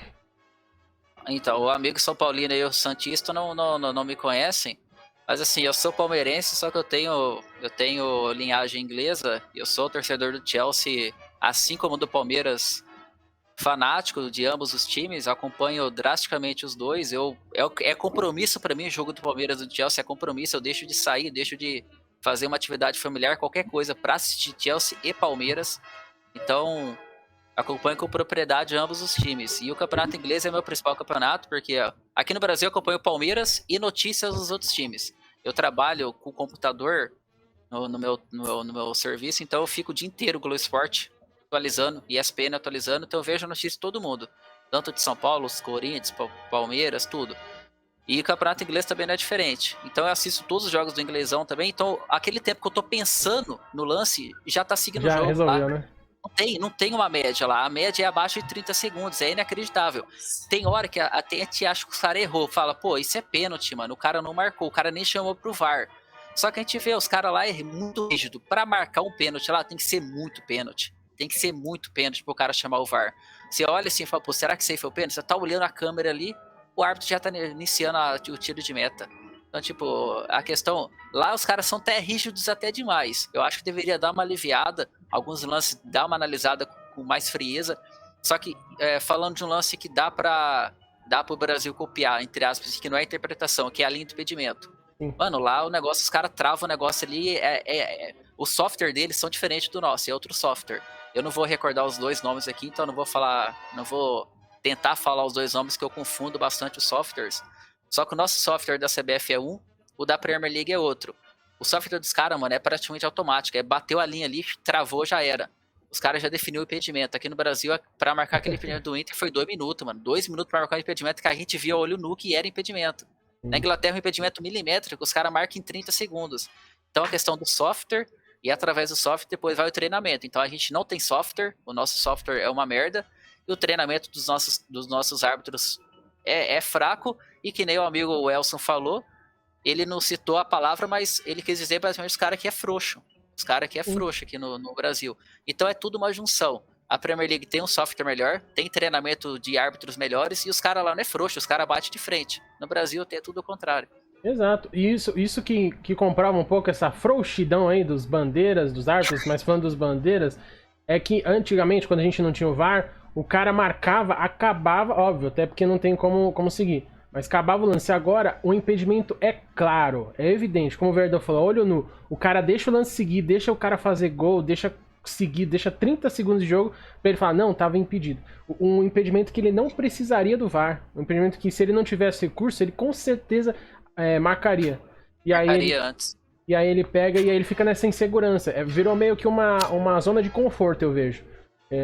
Então, o amigo São Paulino e o Santista não me conhecem, mas assim, eu sou palmeirense, só que eu tenho linhagem inglesa, e eu sou torcedor do Chelsea, assim como do Palmeiras, fanático de ambos os times, acompanho drasticamente os dois. É compromisso para mim o jogo do Palmeiras e do Chelsea, é compromisso, eu deixo de sair, deixo de fazer uma atividade familiar, qualquer coisa, para assistir Chelsea e Palmeiras. Então, acompanho com propriedade ambos os times. E o campeonato inglês é meu principal campeonato, porque aqui no Brasil eu acompanho o Palmeiras e notícias dos outros times. Eu trabalho com o computador no meu serviço, então eu fico o dia inteiro com o Globo Esporte atualizando, ESPN atualizando, então eu vejo a notícia de todo mundo, tanto de São Paulo, os Corinthians, Palmeiras, tudo. E o campeonato inglês também não é diferente. Então eu assisto todos os jogos do inglesão também, então aquele tempo que eu tô pensando no lance, já tá seguindo o jogo. Já resolveu, né? Não tem uma média lá, a média é abaixo de 30 segundos, é inacreditável. Tem hora que até te acha que o cara errou, fala, pô, isso é pênalti, mano, o cara não marcou, o cara nem chamou pro VAR. Só que a gente vê os caras lá é muito rígido, pra marcar um pênalti lá tem que ser muito pênalti. Tem que ser muito pênalti pro cara chamar o VAR. Você olha assim e fala, pô, será que isso aí foi o pênalti? Você tá olhando a câmera ali, o árbitro já tá iniciando o tiro de meta. Então, tipo, a questão... Lá os caras são até rígidos até demais. Eu acho que deveria dar uma aliviada, alguns lances, dar uma analisada com mais frieza. Só que, falando de um lance que dá pro Brasil copiar, entre aspas, que não é interpretação, que é a linha de impedimento. Mano, lá o negócio, os caras travam o negócio ali, o software deles são diferentes do nosso, é outro software. Eu não vou recordar os dois nomes aqui, então não vou tentar falar os dois nomes, que eu confundo bastante os softwares. Só que o nosso software da CBF é um, o da Premier League é outro. O software dos caras, mano, é praticamente automático, bateu a linha ali, travou, já era. Os caras já definiu o impedimento. Aqui no Brasil, pra marcar aquele impedimento do Inter, foi 2 minutos, mano. 2 minutos pra marcar o impedimento que a gente via olho nu que era impedimento. Na Inglaterra, um impedimento milimétrico, os caras marcam em 30 segundos. Então, a questão do software, e através do software, depois vai o treinamento. Então, a gente não tem software, o nosso software é uma merda, e o treinamento dos nossos árbitros é fraco, e que nem o amigo Elson falou, ele não citou a palavra, mas ele quis dizer basicamente os caras que é frouxo. Os caras que é frouxo aqui no Brasil. Então, é tudo uma junção. A Premier League tem um software melhor, tem treinamento de árbitros melhores, e os caras lá não é frouxo, os caras batem de frente. No Brasil tem tudo o contrário. Exato, e isso que comprova um pouco essa frouxidão aí dos bandeiras, dos árbitros, mas falando dos bandeiras, é que antigamente, quando a gente não tinha o VAR, o cara marcava, acabava, óbvio, até porque não tem como seguir, mas acabava o lance. Agora, o impedimento é claro, é evidente, como o Verdão falou, olho nu, o cara deixa o lance seguir, deixa o cara fazer gol, deixa seguir, deixa 30 segundos de jogo pra ele falar, não, tava impedido. Um impedimento que ele não precisaria do VAR, um impedimento que, se ele não tivesse recurso, ele com certeza marcaria. E aí ele pega e aí ele fica nessa insegurança. Virou meio que uma zona de conforto, eu vejo.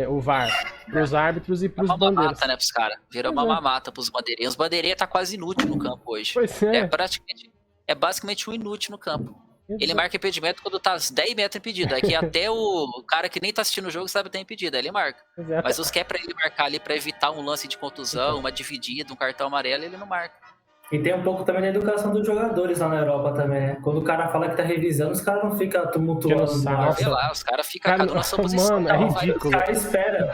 O VAR. Pros árbitros e pros bandeiras. Uma mamata, né, pros caras. Virou uma mamata pros bandeirinhos. Os bandeirinhos tá quase inútil no campo hoje. Pois é. É basicamente um inútil no campo. Ele marca impedimento quando tá 10 metros impedido. É que até o cara que nem tá assistindo o jogo sabe que tá impedido. Aí ele marca. Exato. Mas os que é pra ele marcar ali pra evitar um lance de contusão, uma dividida, um cartão amarelo, ele não marca. E tem um pouco também da educação dos jogadores lá na Europa também, né? Quando o cara fala que tá revisando, os caras não ficam tumultuando. Sei lá, os caras ficam cada um na sua posição. Mano, é ridículo. Os caras esperam.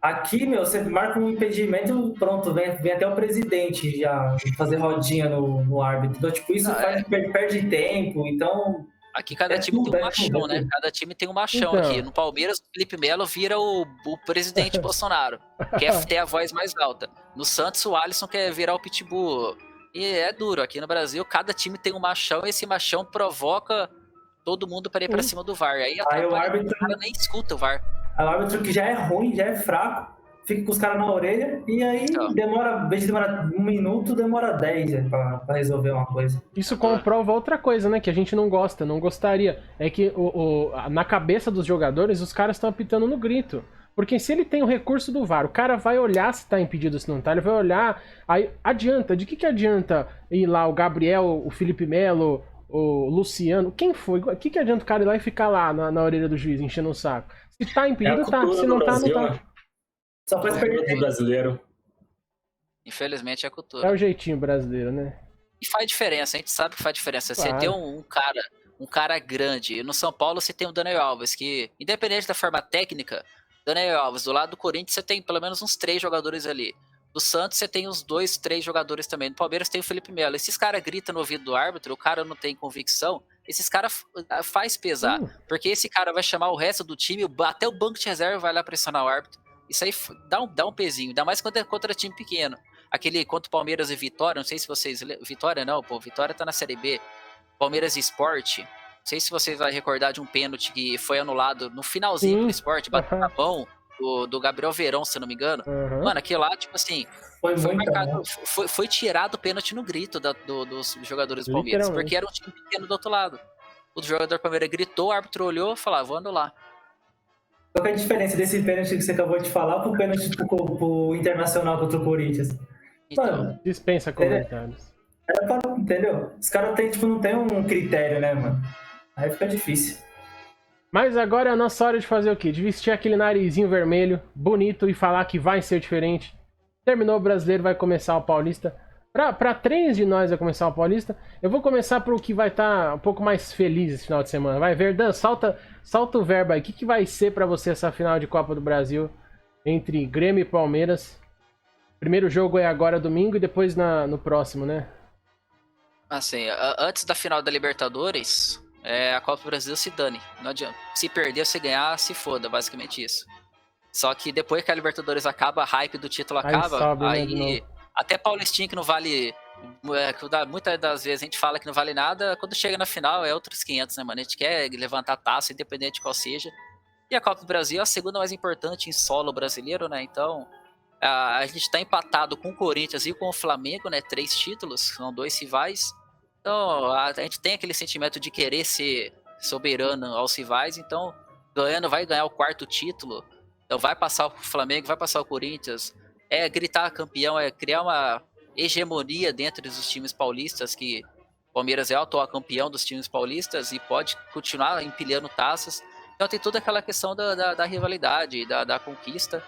Aqui, meu, você marca um impedimento, pronto, vem até o presidente já fazer rodinha no árbitro. Então, tipo, isso perde tempo, então... Aqui cada time tem um machão, né? Cada time tem um machão aqui. No Palmeiras, o Felipe Melo vira o presidente Bolsonaro. Quer ter a voz mais alta. No Santos, o Alisson quer virar o Pitbull E é duro. Aqui no Brasil, cada time tem um machão e esse machão provoca todo mundo para ir pra cima do VAR. Aí o árbitro, o cara nem escuta o VAR. O árbitro que já é ruim, já é fraco, fica com os caras na orelha e aí demora, em vez de demorar 1 minuto, demora 10 pra resolver uma coisa. Isso comprova outra coisa, né? Que a gente não gostaria. É que na cabeça dos jogadores, os caras estão apitando no grito. Porque se ele tem o recurso do VAR, o cara vai olhar se tá impedido ou se não tá, ele vai olhar, aí adianta, de que adianta ir lá o Gabriel, o Felipe Melo, o Luciano, quem foi? O que adianta o cara ir lá e ficar lá na orelha do juiz, enchendo o saco? Se tá impedido, tá, se não tá, não tá. Só faz perder. Brasileiro. Infelizmente é a cultura. É o jeitinho brasileiro, né? E faz diferença, a gente sabe que faz diferença. Claro. Você tem um cara grande. No São Paulo você tem o Daniel Alves, que, independente da forma técnica, Daniel Alves, do lado do Corinthians você tem pelo menos uns 3 jogadores ali. Do Santos você tem uns 2, 3 jogadores também. No Palmeiras tem o Felipe Melo. Esses caras gritam no ouvido do árbitro, o cara não tem convicção, esses caras faz pesar. Porque esse cara vai chamar o resto do time, até o banco de reserva vai lá pressionar o árbitro. Isso aí dá um pezinho, ainda mais quando é contra time pequeno. Aquele contra o Palmeiras e Vitória, não sei se vocês... Vitória não, pô, Vitória tá na Série B. Palmeiras e Sport, não sei se vocês vão recordar de um pênalti que foi anulado no finalzinho do Sport, bateu na mão do Gabriel Verón, se eu não me engano. Mano, aquilo lá, tipo assim, foi tirado o pênalti no grito dos jogadores do Palmeiras, porque era um time pequeno do outro lado. O jogador do Palmeiras gritou, o árbitro olhou e falou, vou anular. Qual é a diferença desse pênalti que você acabou de falar pro pênalti pro Internacional contra o Corinthians? Mano, dispensa comentários. Entendeu? Os caras não tem um critério, né, mano? Aí fica difícil. Mas agora é a nossa hora de fazer o quê? De vestir aquele narizinho vermelho, bonito, e falar que vai ser diferente. Terminou o Brasileiro, vai começar o Paulista. Pra 3 de nós vai começar o Paulista. Eu vou começar pro que vai estar um pouco mais feliz esse final de semana. Vai, Verdão, solta o verbo aí. O que vai ser pra você essa final de Copa do Brasil entre Grêmio e Palmeiras? Primeiro jogo é agora domingo e depois no próximo, né? Assim, antes da final da Libertadores, a Copa do Brasil se dane. Não adianta. Se perder, se ganhar, se foda, basicamente isso. Só que depois que a Libertadores acaba, a hype do título acaba, sobe, aí até Paulistinha que não vale... muitas das vezes a gente fala que não vale nada, quando chega na final é outros 500, né, mano? A gente quer levantar a taça, independente de qual seja. E a Copa do Brasil é a segunda mais importante em solo brasileiro, né? Então, a gente tá empatado com o Corinthians e com o Flamengo, né? 3 títulos, são 2 rivais. Então, a gente tem aquele sentimento de querer ser soberano aos rivais, então, vai ganhar o 4º título, então vai passar o Flamengo, vai passar o Corinthians, gritar campeão, criar uma hegemonia dentro dos times paulistas, que o Palmeiras é o atual campeão dos times paulistas e pode continuar empilhando taças. Então tem toda aquela questão da rivalidade, da conquista.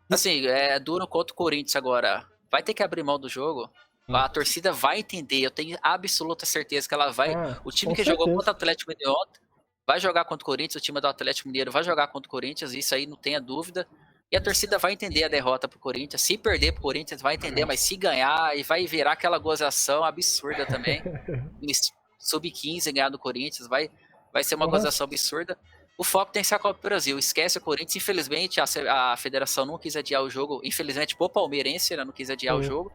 Assim, é duro contra o Corinthians agora. Vai ter que abrir mão do jogo. A torcida vai entender, eu tenho absoluta certeza que ela vai. O time que jogou contra o Atlético Mineiro vai jogar contra o Corinthians, o time do Atlético Mineiro vai jogar contra o Corinthians, isso aí não tenha dúvida. E a torcida vai entender a derrota pro Corinthians. Se perder pro Corinthians, vai entender, mas se ganhar, e vai virar aquela gozação absurda também. Sub-15 ganhar do Corinthians, vai ser uma gozação absurda. O foco tem que ser a Copa do Brasil. Esquece o Corinthians. Infelizmente, a federação não quis adiar o jogo. Infelizmente, pro palmeirense, não quis adiar o jogo.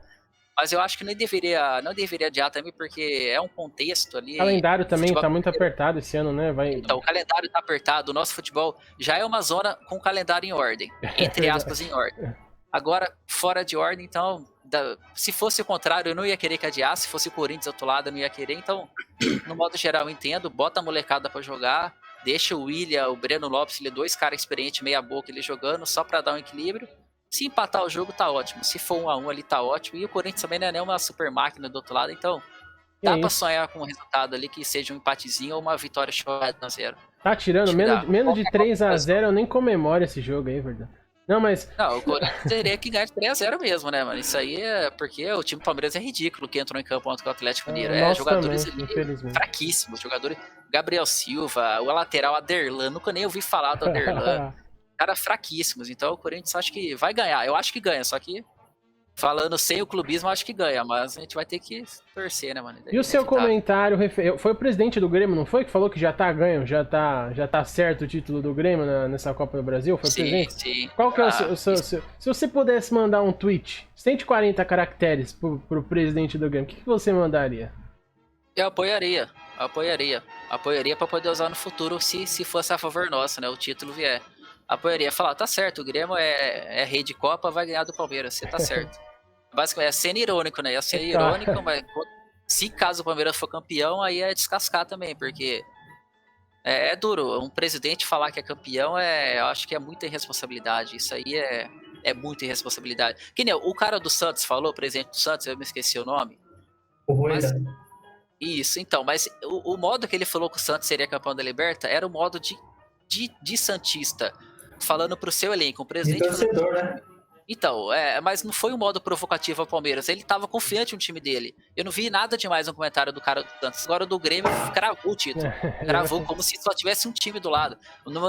Mas eu acho que não deveria adiar também, porque é um contexto ali. O calendário também tá muito apertado esse ano, né? Então, o calendário tá apertado. O nosso futebol já é uma zona com o calendário em ordem. Entre aspas, em ordem. Agora, fora de ordem, então... se fosse o contrário, eu não ia querer que adiasse. Se fosse o Corinthians do outro lado, eu não ia querer. Então, no modo geral, eu entendo. Bota a molecada pra jogar. Deixa o William, o Breno Lopes, 2 caras experientes, meia boca, ele jogando, só pra dar um equilíbrio. Se empatar o jogo, tá ótimo. Se for 1-1 ali, tá ótimo. E o Corinthians também não é nenhuma super máquina do outro lado. Então, dá pra sonhar com um resultado ali que seja um empatezinho ou uma vitória chorada 1-0. Tá tirando menos de 3-0, eu nem comemoro esse jogo aí, verdade. Não, mas... Não, o Corinthians teria que ganhar de 3-0 mesmo, né, mano? Isso aí é porque o time do Palmeiras é ridículo que entrou em campo ontem com o Atlético Mineiro. Jogadores também, fraquíssimos. Jogadores... Gabriel Silva, o lateral Aderlan, nunca nem ouvi falar do Aderlan. Cara, fraquíssimos. Então o Corinthians acho que vai ganhar. Eu acho que ganha, só que falando sem o clubismo, acho que ganha, mas a gente vai ter que torcer, né, mano? E o seu comentário, foi o presidente do Grêmio, não foi? Que falou que já tá ganho, já tá certo o título do Grêmio nessa Copa do Brasil? Foi o presidente? Sim. Qual que é o seu... Se você pudesse mandar um tweet, 140 caracteres pro presidente do Grêmio, o que você mandaria? Eu apoiaria pra poder usar no futuro se fosse a favor nosso, né, o título vier. Apoiaria, falar, tá certo, o Grêmio é rei de Copa, vai ganhar do Palmeiras, você tá certo. Basicamente, é sendo irônico, né? Ia ser irônico, mas se caso o Palmeiras for campeão, aí é descascar também, porque é duro. Um presidente falar que é campeão, eu acho que é muita irresponsabilidade. Isso aí é muita irresponsabilidade. Que nem o cara do Santos falou, o presidente do Santos, eu me esqueci o nome. O Rueda. Isso, então, mas o modo que ele falou que o Santos seria campeão da Liberta era o modo de santista, falando pro seu elenco, o presidente... De torcedor, né? Então, mas não foi um modo provocativo ao Palmeiras, ele tava confiante no time dele. Eu não vi nada demais no comentário do cara do Santos. Agora do Grêmio cravou o título, cravou como se só tivesse um time do lado.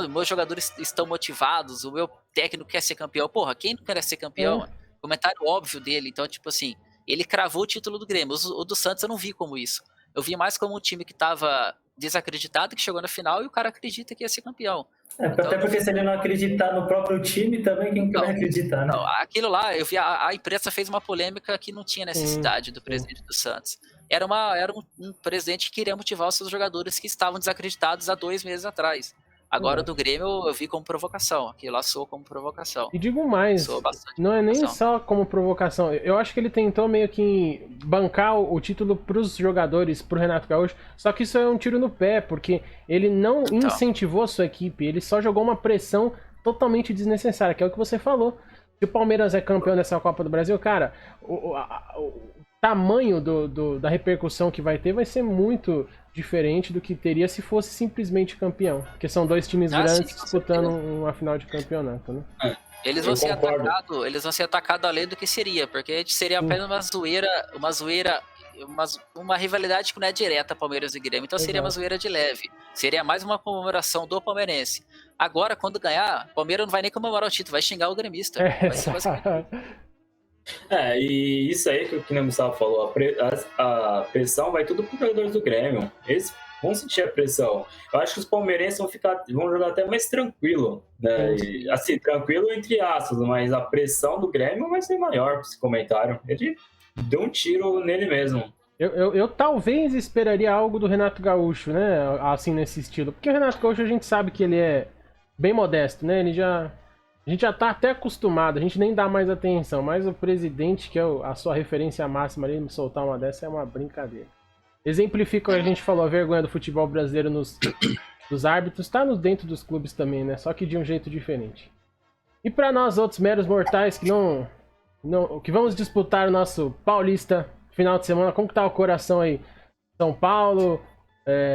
Meus jogadores estão motivados, o meu técnico quer ser campeão. Porra, quem não quer ser campeão? Comentário óbvio dele, então tipo assim, ele cravou o título do Grêmio. O do Santos eu não vi como isso. Eu vi mais como um time que tava desacreditado, que chegou na final e o cara acredita que ia ser campeão. Então, até porque se ele não acreditar no próprio time, também quem vai acreditar, né? Não, aquilo lá, eu vi, a imprensa fez uma polêmica que não tinha necessidade do presidente do Santos. Era um presidente que queria motivar os seus jogadores que estavam desacreditados há 2 meses atrás. Agora do Grêmio eu vi como provocação, aquilo lá soou como provocação. E digo mais, não é nem só como provocação, eu acho que ele tentou meio que bancar o título pros jogadores, pro Renato Gaúcho, só que isso é um tiro no pé, porque ele não incentivou a sua equipe, ele só jogou uma pressão totalmente desnecessária, que é o que você falou. Se o Palmeiras é campeão dessa Copa do Brasil, cara, o tamanho da repercussão que vai ter vai ser muito diferente do que teria se fosse simplesmente campeão. Porque são 2 times grandes disputando uma final de campeonato, né? Eles vão ser atacados além do que seria, porque seria apenas uma rivalidade que não é direta Palmeiras e Grêmio, então seria uma zoeira de leve. Seria mais uma comemoração do palmeirense. Agora, quando ganhar, o Palmeiras não vai nem comemorar o título, vai xingar o gremista. E isso aí que o Gustavo falou, a pressão vai tudo para os jogadores do Grêmio. Eles vão sentir a pressão. Eu acho que os palmeirenses vão jogar até mais tranquilo, né? E, assim, tranquilo entre aspas, mas a pressão do Grêmio vai ser maior com esse comentário. Ele deu um tiro nele mesmo. Eu talvez esperaria algo do Renato Gaúcho, né? Assim, nesse estilo. Porque o Renato Gaúcho a gente sabe que ele é bem modesto, né? A gente já tá até acostumado, a gente nem dá mais atenção, mas o presidente, que é a sua referência máxima ali, me soltar uma dessa é uma brincadeira. Exemplifica o que a gente falou, a vergonha do futebol brasileiro dos árbitros, tá dentro dos clubes também, né? Só que de um jeito diferente. E para nós outros meros mortais que vamos disputar o nosso Paulista final de semana, como que tá o coração aí? São Paulo,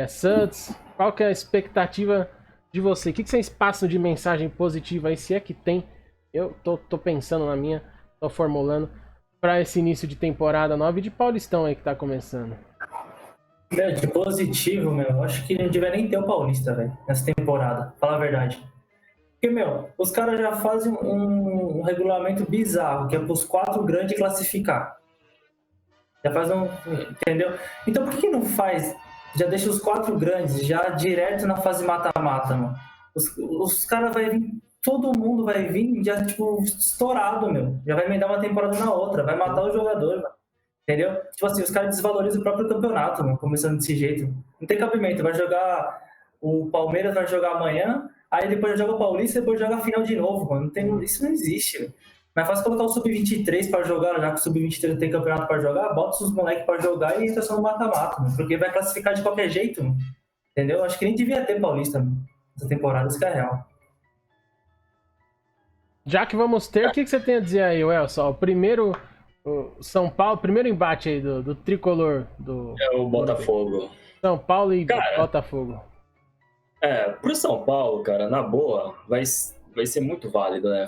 Santos, qual que é a expectativa de você? O que vocês passam de mensagem positiva aí, se é que tem? Eu tô pensando na minha, tô formulando para esse início de temporada nova e de Paulistão aí que tá começando. De positivo, acho que não devia nem ter o Paulista, velho, nessa temporada, falar a verdade. Porque, os caras já fazem um regulamento bizarro, que é pros 4 grandes classificar. Já faz entendeu? Então por que não faz... Já deixa os 4 grandes já direto na fase mata-mata, mano. Os caras vai vir, todo mundo vai vir já, tipo, estourado, Já vai emendar uma temporada na outra, vai matar o jogador, mano. Entendeu? Tipo assim, os caras desvalorizam o próprio campeonato, mano, começando desse jeito. Não tem cabimento, o Palmeiras vai jogar amanhã, aí depois joga o Paulista e depois joga a final de novo, mano. Isso não existe, velho. Mas faz colocar o Sub-23 pra jogar, já que o Sub-23 não tem campeonato pra jogar, bota os moleques pra jogar e entra só no mata-mata, porque vai classificar de qualquer jeito, entendeu? Acho que nem devia ter Paulista essa temporada, isso que é real. Já que vamos ter, o que você tem a dizer aí, Elson? O São Paulo, primeiro embate aí do tricolor do... É o Botafogo. São Paulo e Botafogo. Pro São Paulo, cara, na boa, vai ser muito válido, né?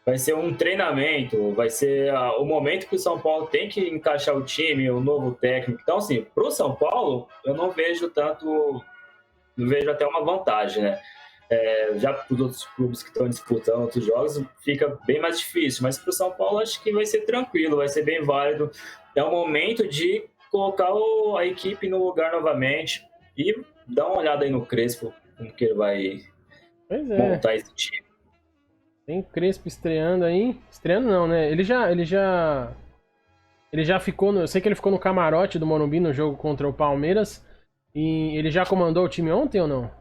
Vai ser um treinamento, vai ser o momento que o São Paulo tem que encaixar o time, o novo técnico. Então, assim, pro São Paulo, eu não vejo até uma vantagem, né? Já para os outros clubes que estão disputando outros jogos, fica bem mais difícil. Mas para o São Paulo, acho que vai ser tranquilo, vai ser bem válido. É o momento de colocar a equipe no lugar novamente e dar uma olhada aí no Crespo, como que ele vai montar esse time. Tem o Crespo estreando aí. Estreando não, né? Ele já ficou, eu sei que ele ficou no camarote do Morumbi no jogo contra o Palmeiras. E ele já comandou o time ontem ou não?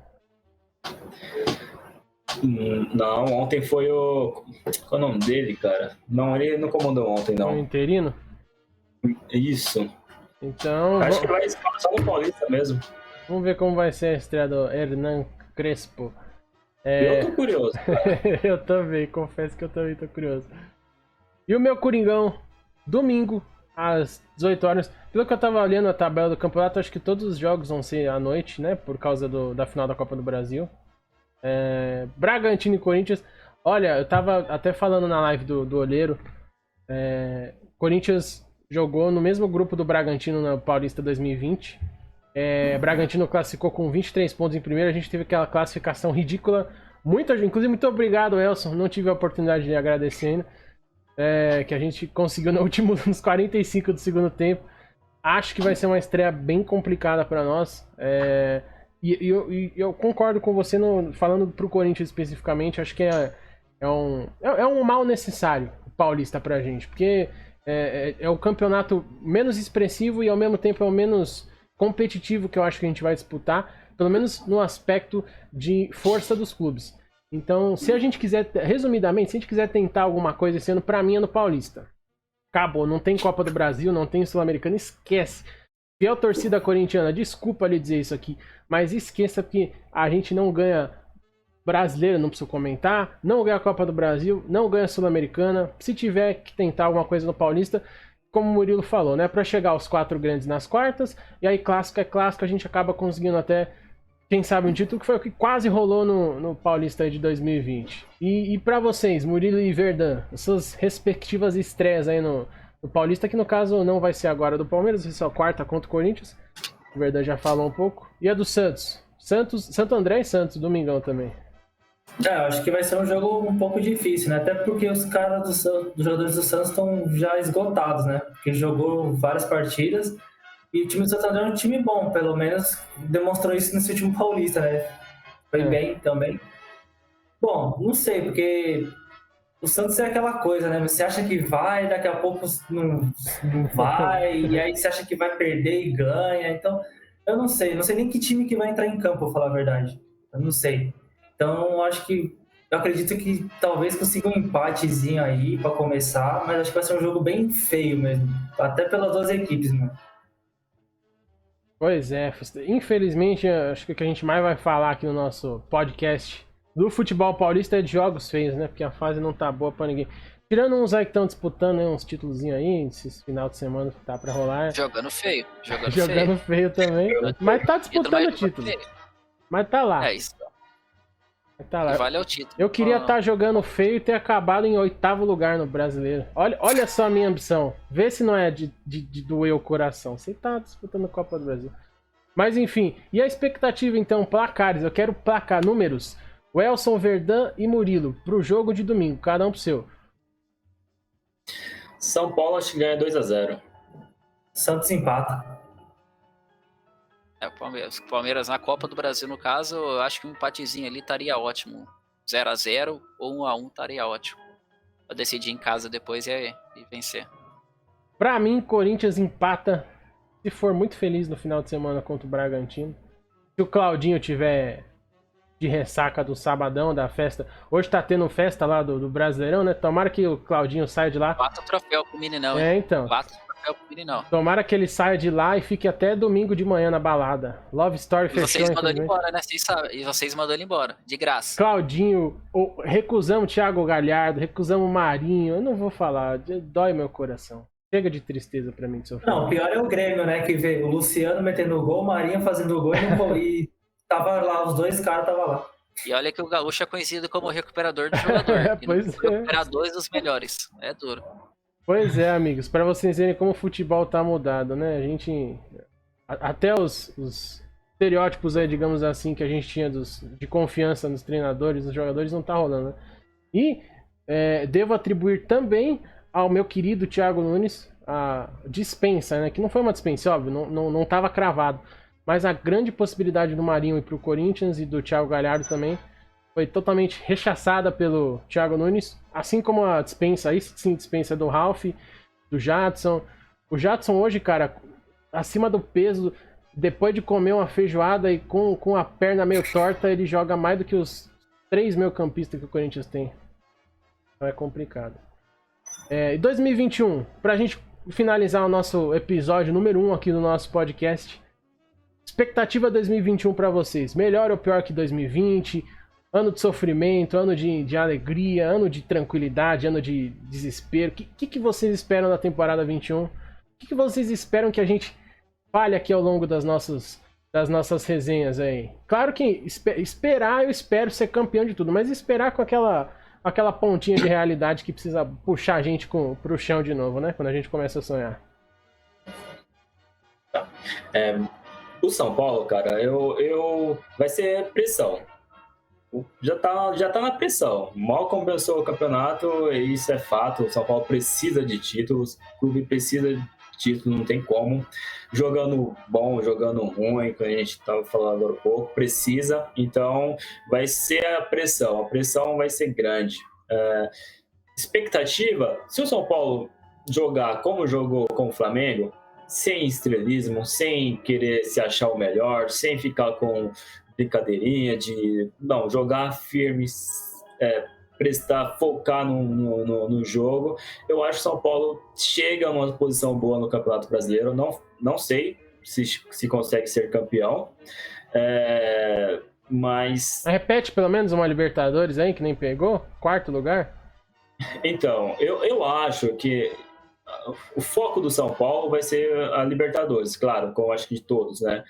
Não, ontem foi o... Qual é o nome dele, cara? Não, ele não comandou ontem, não. O interino? Isso. Então... Acho que vai estar só no Paulista mesmo. Vamos ver como vai ser a estreia do Hernan Crespo. Eu tô curioso. Eu também, confesso que eu também tô curioso. E o meu Coringão, domingo, às 18 horas. Pelo que eu tava olhando a tabela do campeonato, acho que todos os jogos vão ser à noite, né? Por causa da final da Copa do Brasil. Bragantino e Corinthians. Olha, eu tava até falando na live do Olheiro. Corinthians jogou no mesmo grupo do Bragantino na Paulista 2020. Bragantino classificou com 23 pontos em primeiro. A gente teve aquela classificação ridícula. Inclusive, muito obrigado, Elson. Não tive a oportunidade de agradecer ainda. Que a gente conseguiu nos 45 do segundo tempo. Acho que vai ser uma estreia bem complicada para nós. Eu concordo com você falando pro Corinthians especificamente. Acho que é um mal necessário o Paulista pra gente. Porque é o campeonato menos expressivo e ao mesmo tempo é o menos competitivo que eu acho que a gente vai disputar. Pelo menos no aspecto de força dos clubes. Então, se a gente quiser, resumidamente, se a gente quiser tentar alguma coisa esse ano, pra mim é no Paulista. Acabou, não tem Copa do Brasil, não tem Sul-Americana, esquece. Fiel torcida corintiana, desculpa lhe dizer isso aqui, mas esqueça que a gente não ganha brasileiro, não preciso comentar, não ganha a Copa do Brasil, não ganha Sul-Americana. Se tiver que tentar alguma coisa no Paulista, como o Murilo falou, né, pra chegar aos 4 grandes nas quartas, e aí clássico é clássico, a gente acaba conseguindo até... Quem sabe um título, que foi o que quase rolou no Paulista aí de 2020. E para vocês, Murilo e Verdun, suas respectivas estreias aí no Paulista, que no caso não vai ser agora do Palmeiras, vai ser a quarta contra o Corinthians. O Verdun já falou um pouco. E a do Santos? Santo André e Santos, domingão também. Eu acho que vai ser um jogo um pouco difícil, né? Até porque os caras dos jogadores do Santos estão já esgotados, né? Porque jogou várias partidas. E o time do Santo André é um time bom, pelo menos demonstrou isso nesse último Paulista, né? Foi bem também. Bom, não sei, porque o Santos é aquela coisa, né? Você acha que vai, daqui a pouco não vai, e aí você acha que vai perder e ganha. Então, eu não sei nem que time que vai entrar em campo, pra falar a verdade. Eu não sei. Então, eu acredito que talvez consiga um empatezinho aí pra começar, mas acho que vai ser um jogo bem feio mesmo. Até pelas duas equipes, mano. Pois é, infelizmente, acho que o que a gente mais vai falar aqui no nosso podcast do futebol paulista é de jogos feios, né? Porque a fase não tá boa pra ninguém. Tirando uns aí que estão disputando, né, uns títulos aí, esse final de semana que tá pra rolar. Jogando feio. Jogando feio também. Mas tá disputando o título. Mas tá lá. É isso. Tá lá. Vale o título. Eu queria estar jogando feio e ter acabado em 8º lugar no Brasileiro. Olha só a minha ambição. Vê se não é de doer o coração. Você tá disputando a Copa do Brasil. Mas enfim. E a expectativa então? Placares. Eu quero placar números. Welson, Verdun e Murilo pro jogo de domingo. Cada um pro seu. São Paulo acho que ganha 2-0. Santos empata. O Palmeiras na Copa do Brasil, no caso, eu acho que um empatezinho ali estaria ótimo. 0-0 ou 1-1 estaria ótimo. Pra decidir em casa depois e vencer. Pra mim, Corinthians empata. Se for muito feliz no final de semana contra o Bragantino. Se o Claudinho tiver de ressaca do sabadão, da festa. Hoje tá tendo festa lá do Brasileirão, né? Tomara que o Claudinho saia de lá. 4 troféus pro meninão, hein? Então. 4 troféus pro meninão. Tomara que ele saia de lá e fique até domingo de manhã na balada. Love Story fechou. Vocês mandaram ele embora, né? Vocês sabem. E vocês mandaram ele embora, de graça. Claudinho, recusamos Thiago Galhardo, recusamos Marinho. Eu não vou falar, dói meu coração. Chega de tristeza pra mim de sofrer. Não, o pior é o Grêmio, né? Que vê o Luciano metendo o gol, o Marinho fazendo o gol e tava lá, os dois caras estavam lá. E olha que o Gaúcho é conhecido como recuperador do jogador. Recuperadores dos melhores. É duro. Pois é, amigos. Pra vocês verem como o futebol tá mudado, né? A gente... Até os estereótipos aí, digamos assim, que a gente tinha de confiança nos treinadores, nos jogadores, não tá rolando, né? E devo atribuir também ao meu querido Thiago Nunes a dispensa, né? Que não foi uma dispensa, óbvio, não tava cravado. Mas a grande possibilidade do Marinho ir pro Corinthians e do Thiago Galhardo também foi totalmente rechaçada pelo Thiago Nunes, assim como a dispensa, aí sim, dispensa do Ralf, do Jadson. O Jadson hoje, cara, acima do peso, depois de comer uma feijoada e com a perna meio torta, ele joga mais do que os 3 meio-campistas que o Corinthians tem. Então é complicado. E 2021, pra gente finalizar o nosso episódio número 1 aqui do nosso podcast, expectativa 2021 pra vocês, melhor ou pior que 2020? Ano de sofrimento, ano de alegria, ano de tranquilidade, ano de desespero. O que vocês esperam da temporada 21? O que vocês esperam que a gente fale aqui ao longo das nossas resenhas aí? Claro que esperar, eu espero ser campeão de tudo, mas esperar com aquela pontinha de realidade que precisa puxar a gente pro chão de novo, né? Quando a gente começa a sonhar. O São Paulo, cara, vai ser pressão. Já tá na pressão. Mal começou o campeonato, isso é fato. O São Paulo precisa de títulos, o clube precisa de títulos, não tem como. Jogando bom, jogando ruim, que a gente estava falando agora há pouco, precisa. Então, vai ser a pressão vai ser grande. Expectativa, se o São Paulo jogar como jogou com o Flamengo, sem estrelismo, sem querer se achar o melhor, sem ficar com brincadeirinha não, jogar firme, focar no jogo. Eu acho que o São Paulo chega a uma posição boa no Campeonato Brasileiro. Não sei se consegue ser campeão, mas... Repete pelo menos uma Libertadores aí, que nem pegou? 4º lugar? Então, eu acho que o foco do São Paulo vai ser a Libertadores, claro, como acho que de todos, né?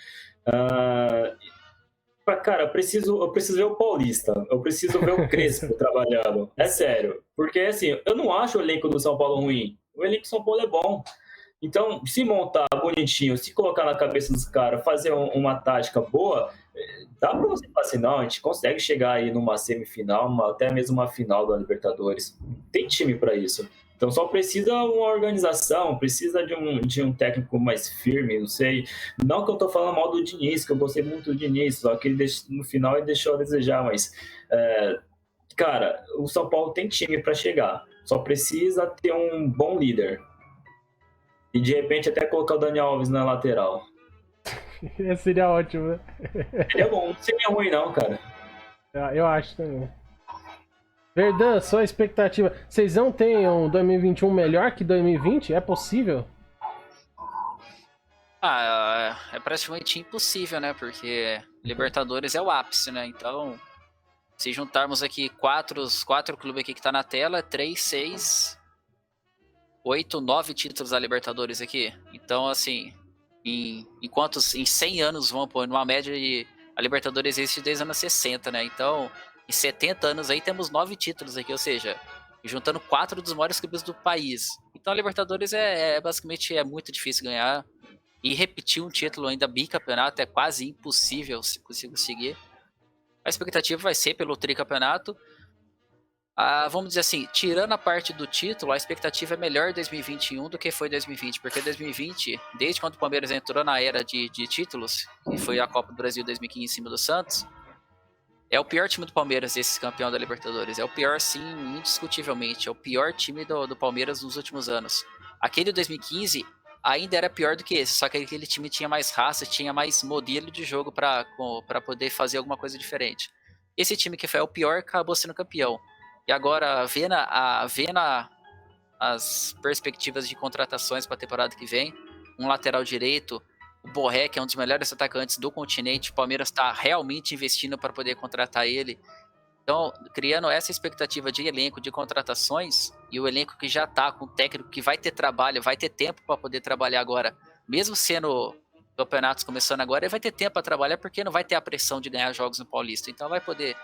Cara, eu preciso ver o Paulista, eu preciso ver o Crespo trabalhando, é sério, porque assim, eu não acho o elenco do São Paulo ruim, o elenco do São Paulo é bom, então se montar bonitinho, se colocar na cabeça dos caras, fazer uma tática boa, dá pra você falar assim, não, a gente consegue chegar aí numa semifinal, até mesmo uma final da Libertadores, tem time pra isso. Então só precisa uma organização, precisa de um técnico mais firme, não sei. Não que eu tô falando mal do Diniz, que eu gostei muito do Diniz, só que no final ele deixou a desejar, mas... cara, o São Paulo tem time para chegar, só precisa ter um bom líder. E de repente até colocar o Daniel Alves na lateral. Seria ótimo, né? Ele é bom, não seria ruim não, cara. Eu acho também. Verdão, só expectativa. Vocês não têm um 2021 melhor que 2020? É possível? É praticamente impossível, né? Porque Libertadores é o ápice, né? Então, se juntarmos aqui os 4 clubes aqui que tá na tela, 3, 6, 8, 9 títulos da Libertadores aqui. Então, assim, enquanto em 100 anos, vamos pôr, numa média de... A Libertadores existe desde os anos 60, né? Então... Em 70 anos aí temos 9 títulos aqui, ou seja, juntando 4 dos maiores clubes do país. Então a Libertadores basicamente muito difícil ganhar. E repetir um título ainda bicampeonato é quase impossível se conseguir. A expectativa vai ser pelo tricampeonato. Vamos dizer assim, tirando a parte do título, a expectativa é melhor em 2021 do que foi 2020. Porque 2020, desde quando o Palmeiras entrou na era de títulos, que foi a Copa do Brasil 2015 em cima do Santos, é o pior time do Palmeiras, esse campeão da Libertadores. É o pior, sim, indiscutivelmente. É o pior time do Palmeiras nos últimos anos. Aquele 2015 ainda era pior do que esse, só que aquele time tinha mais raça, tinha mais modelo de jogo para poder fazer alguma coisa diferente. Esse time que foi o pior acabou sendo campeão. E agora, vendo as perspectivas de contratações para a temporada que vem, um lateral direito, o Borré, que é um dos melhores atacantes do continente, o Palmeiras está realmente investindo para poder contratar ele. Então, criando essa expectativa de elenco, de contratações, e o elenco que já está com o técnico que vai ter trabalho, vai ter tempo para poder trabalhar agora, mesmo sendo campeonatos começando agora, ele vai ter tempo para trabalhar porque não vai ter a pressão de ganhar jogos no Paulista. Então, vai poder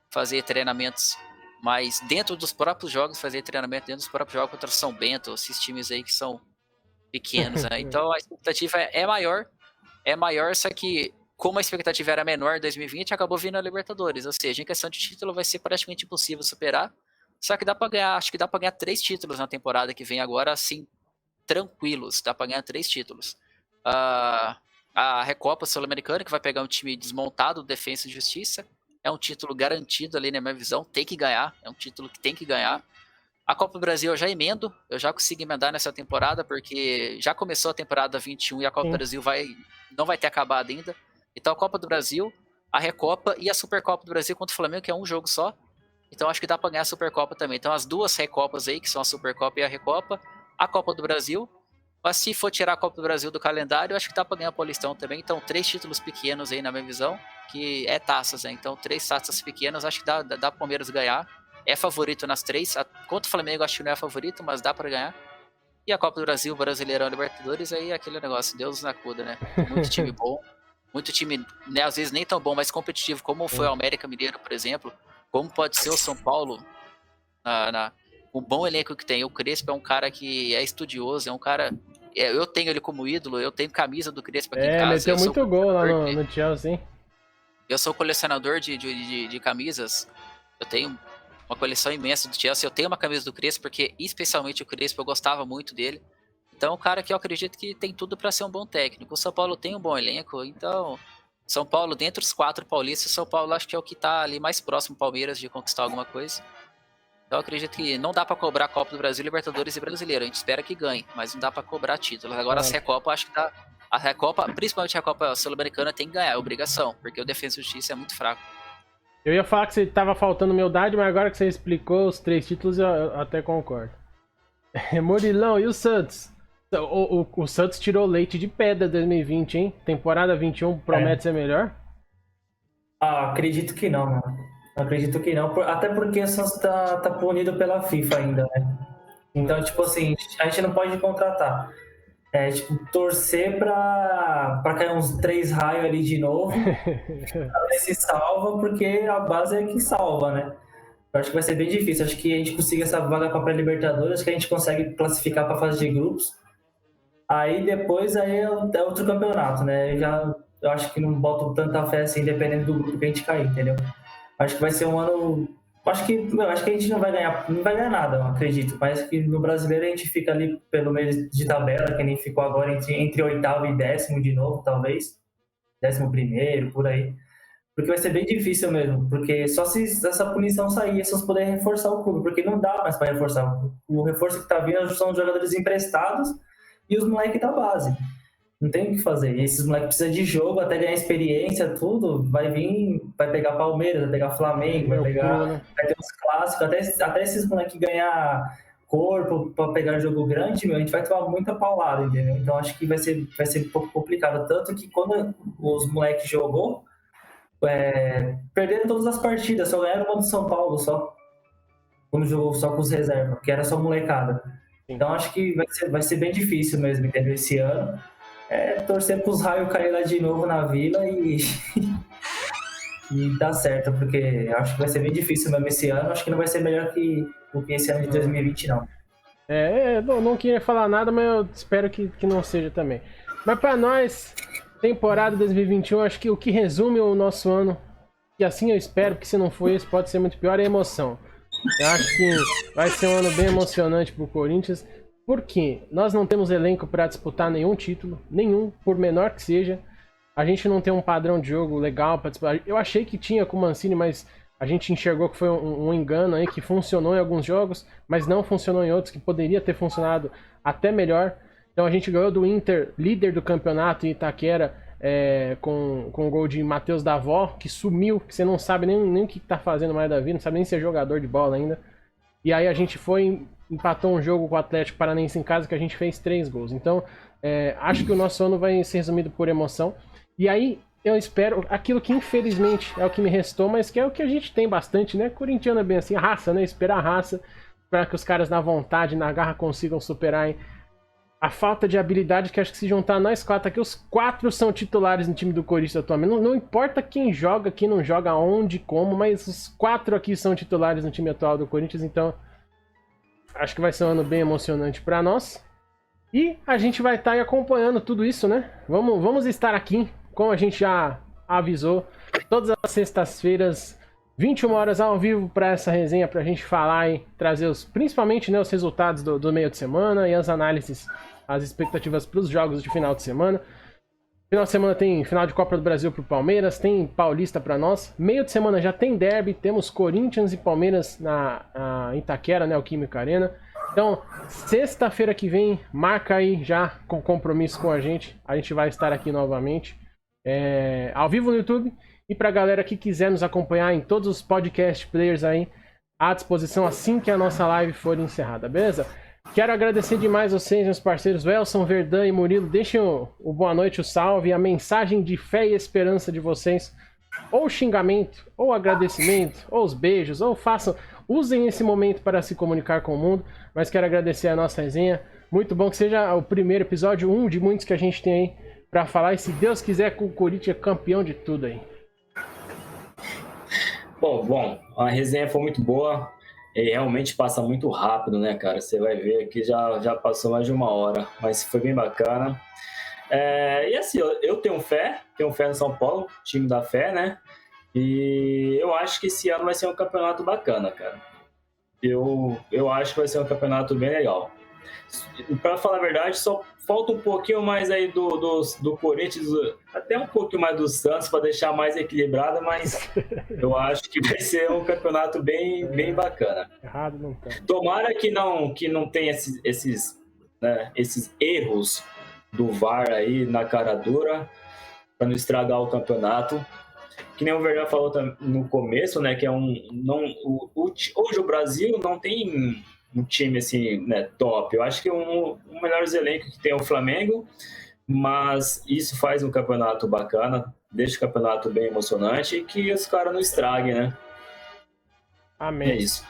fazer treinamentos mais dentro dos próprios jogos, fazer treinamento dentro dos próprios jogos contra São Bento, esses times aí que são pequenos, né? Então a expectativa é maior, só que como a expectativa era menor em 2020, acabou vindo a Libertadores. Ou seja, em questão de título vai ser praticamente impossível superar. Só que dá pra ganhar, acho que dá pra ganhar 3 títulos na temporada que vem agora, assim, tranquilos. Dá pra ganhar 3 títulos. A Recopa Sul-Americana, que vai pegar um time desmontado, Defensa e Justiça. É um título garantido ali na minha visão, tem que ganhar. É um título que tem que ganhar. A Copa do Brasil eu já emendo, eu já consigo emendar nessa temporada, porque já começou a temporada 21 e a Copa do Brasil não vai ter acabado ainda. Então a Copa do Brasil, a Recopa e a Supercopa do Brasil contra o Flamengo, que é um jogo só. Então acho que dá pra ganhar a Supercopa também. Então as 2 Recopas aí, que são a Supercopa e a Recopa, a Copa do Brasil. Mas se for tirar a Copa do Brasil do calendário, acho que dá pra ganhar o Paulistão também. Então 3 títulos pequenos aí na minha visão, que é taças, né? Então 3 taças pequenas, acho que dá pro Palmeiras ganhar. É favorito nas 3. Contra o Flamengo acho que não é favorito, mas dá pra ganhar. E a Copa do Brasil, Brasileirão, Libertadores, aí é aquele negócio, Deus na cuda, né? Muito time bom. Muito time, né, às vezes nem tão bom, mas competitivo, como foi o América Mineiro, por exemplo. Como pode ser o São Paulo, o bom elenco que tem. O Crespo é um cara que é estudioso, é um cara... eu tenho ele como ídolo, eu tenho camisa do Crespo aqui em casa. Meteu muito gol lá no Chelsea. Eu sou colecionador de camisas. Eu tenho uma coleção imensa do Chelsea. Eu tenho uma camisa do Crespo, porque especialmente o Crespo eu gostava muito dele. Então, um cara que eu acredito que tem tudo para ser um bom técnico. O São Paulo tem um bom elenco, então... São Paulo, dentre os 4 paulistas, São Paulo acho que é o que tá ali mais próximo do Palmeiras de conquistar alguma coisa. Então, eu acredito que não dá para cobrar a Copa do Brasil, Libertadores e Brasileiro. A gente espera que ganhe, mas não dá para cobrar títulos. Agora, as Recopa, acho que dá... A Recopa, principalmente a Copa Sul-Americana, tem que ganhar, é obrigação, porque o Defensa e Justiça é muito fraco. Eu ia falar que você tava faltando humildade, mas agora que você explicou os 3 títulos, eu até concordo. Murilão, e o Santos? O Santos tirou leite de pedra 2020, hein? Temporada 21 promete ser melhor? Acredito que não, mano. Acredito que não. Até porque o Santos tá punido pela FIFA ainda, né? Então, tipo assim, a gente não pode contratar. Torcer pra cair uns 3 raios ali de novo. Pra ver se salva, porque a base é que salva, né? Eu acho que vai ser bem difícil. Acho que a gente consiga essa vaga pra pré-Libertadores, acho que a gente consegue classificar pra fase de grupos. Aí depois é outro campeonato, né? Eu acho que não boto tanta fé assim, dependendo do grupo que a gente cair, entendeu? Acho que vai ser um ano... Acho que a gente não vai ganhar nada, eu acredito. Mas que no Brasileiro a gente fica ali pelo meio de tabela, que nem ficou agora entre 8º e 10º de novo, talvez. 11º, por aí. Porque vai ser bem difícil mesmo. Porque só se essa punição sair, se eles puderem reforçar o clube. Porque não dá mais para reforçar. O reforço que tá vindo são os jogadores emprestados e os moleques da base. Não tem o que fazer. E esses moleques precisam de jogo, até ganhar experiência, tudo. Vai pegar Palmeiras, vai pegar Flamengo, vai ter os clássicos. Até esses moleques ganhar corpo para pegar jogo grande, a gente vai tomar muita paulada, entendeu? Então acho que vai ser um pouco complicado. Tanto que quando os moleques jogou, perderam todas as partidas, só ganharam uma do São Paulo, só. Quando jogou só com os reservas, que era só molecada. Então acho que vai ser bem difícil mesmo, entendeu? Esse ano. Torcer pros raios cair lá de novo na Vila e dar certo, porque acho que vai ser bem difícil mesmo esse ano. Acho que não vai ser melhor do que esse ano de 2020, não. Não queria falar nada, mas eu espero que não seja também. Mas pra nós, temporada 2021, acho que o que resume o nosso ano, e assim eu espero, que se não for isso, pode ser muito pior, é a emoção. Eu acho que vai ser um ano bem emocionante pro Corinthians. Porque nós não temos elenco para disputar nenhum título, por menor que seja. A gente não tem um padrão de jogo legal para disputar. Eu achei que tinha com o Mancini, mas a gente enxergou que foi um engano aí, que funcionou em alguns jogos, mas não funcionou em outros, que poderia ter funcionado até melhor. Então a gente ganhou do Inter, líder do campeonato em Itaquera, com o gol de Matheus Davó, que sumiu, que você não sabe nem o que tá fazendo mais da vida, não sabe nem ser jogador de bola ainda. E aí a gente empatou um jogo com o Atlético Paranaense em casa, que a gente fez 3 gols. Então, acho que o nosso ano vai ser resumido por emoção. E aí, eu espero aquilo que infelizmente é o que me restou, mas que é o que a gente tem bastante, né? Corintiano é bem assim, a raça, né? Esperar a raça para que os caras na vontade, na garra consigam superar a falta de habilidade, que acho que se juntar nós 4 aqui, os 4 são titulares no time do Corinthians atualmente. Não importa quem joga, quem não joga, onde, como, mas os 4 aqui são titulares no time atual do Corinthians, então acho que vai ser um ano bem emocionante para nós. E a gente vai estar aí acompanhando tudo isso, né? Vamos estar aqui, como a gente já avisou. Todas as sextas-feiras, 21 horas ao vivo para essa resenha, pra gente falar e trazer principalmente, né, os resultados do meio de semana e as análises, as expectativas para os jogos de final de semana. Final de semana tem final de Copa do Brasil pro Palmeiras, tem Paulista para nós. Meio de semana já tem derby, temos Corinthians e Palmeiras na Itaquera, né, o Química Arena. Então, sexta-feira que vem, marca aí já com compromisso com a gente vai estar aqui novamente, ao vivo no YouTube. E pra galera que quiser nos acompanhar em todos os podcast players aí, à disposição assim que a nossa live for encerrada, beleza? Quero agradecer demais vocês, meus parceiros Welson, Verdun e Murilo. Deixem o boa noite, o salve, a mensagem de fé e esperança de vocês. Ou xingamento, ou agradecimento, ou os beijos, ou usem esse momento para se comunicar com o mundo. Mas quero agradecer a nossa resenha. Muito bom que seja o primeiro episódio, um de muitos que a gente tem aí pra falar. E se Deus quiser, com o Corinthians é campeão de tudo aí. Bom, a resenha foi muito boa. E realmente passa muito rápido, né, cara? Você vai ver que já passou mais de 1 hora, mas foi bem bacana. E assim, eu tenho fé no São Paulo, time da fé, né? E eu acho que esse ano vai ser um campeonato bacana, cara. Eu acho que vai ser um campeonato bem legal. Para falar a verdade, só falta um pouquinho mais aí do Corinthians, até um pouquinho mais do Santos para deixar mais equilibrado, mas eu acho que vai ser um campeonato bem bacana. Errado não tá. Tomara que não tenha esses erros do VAR aí na cara dura para não estragar o campeonato. Que nem o Verdun falou no começo, né, que hoje o Brasil não tem um time assim, né, top. Eu acho que um melhores elencos que tem é o Flamengo, mas isso faz um campeonato bacana, deixa o campeonato bem emocionante e que os caras não estraguem, né? Amém. É isso.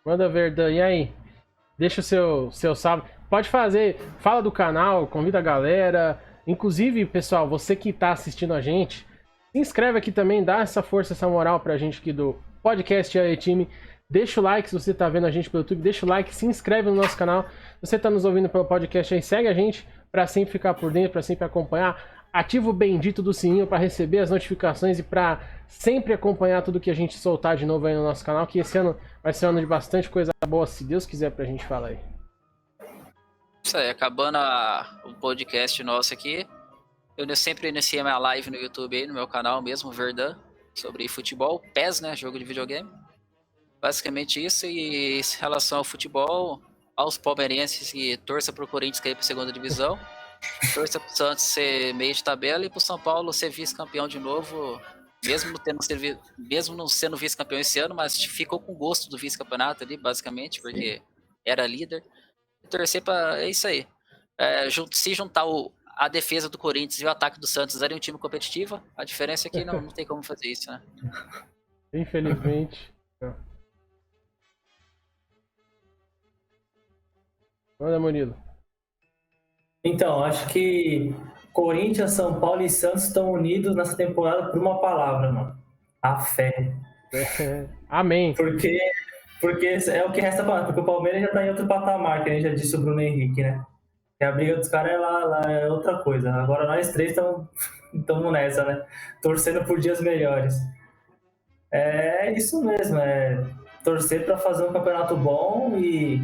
Manda, Verdun, e aí? Deixa o seu salve. Pode fazer, fala do canal, convida a galera. Inclusive, pessoal, você que tá assistindo a gente, se inscreve aqui também, dá essa força, essa moral pra gente aqui do podcast aí, time. Deixa o like se você tá vendo a gente pelo YouTube, deixa o like, se inscreve no nosso canal. Se você tá nos ouvindo pelo podcast aí, segue a gente pra sempre ficar por dentro, pra sempre acompanhar. Ativa o bendito do sininho pra receber as notificações e pra sempre acompanhar tudo que a gente soltar de novo aí no nosso canal, que esse ano vai ser um ano de bastante coisa boa, se Deus quiser, pra gente falar aí. Isso aí, acabando o podcast nosso aqui, eu sempre iniciei minha live no YouTube aí, no meu canal mesmo, Verdun, sobre futebol, PES, né, jogo de videogame. Basicamente isso, e em relação ao futebol, aos palmeirenses que torça pro Corinthians cair pra segunda divisão, torça pro Santos ser meio de tabela e pro São Paulo ser vice-campeão de novo, mesmo não sendo vice-campeão esse ano, mas ficou com gosto do vice-campeonato ali, basicamente, porque era líder. Torcer pra... é isso aí. Se juntar a defesa do Corinthians e o ataque do Santos era um time competitivo, a diferença é que não tem como fazer isso, né? Infelizmente. Manda, Murilo. Então, acho que Corinthians, São Paulo e Santos estão unidos nessa temporada por uma palavra, mano. A fé. Amém. Porque é o que resta pra nós, porque o Palmeiras já tá em outro patamar, que a gente já disse o Bruno Henrique, né? E a briga dos caras lá é outra coisa. Agora nós três estamos nessa, né? Torcendo por dias melhores. É isso mesmo, torcer para fazer um campeonato bom e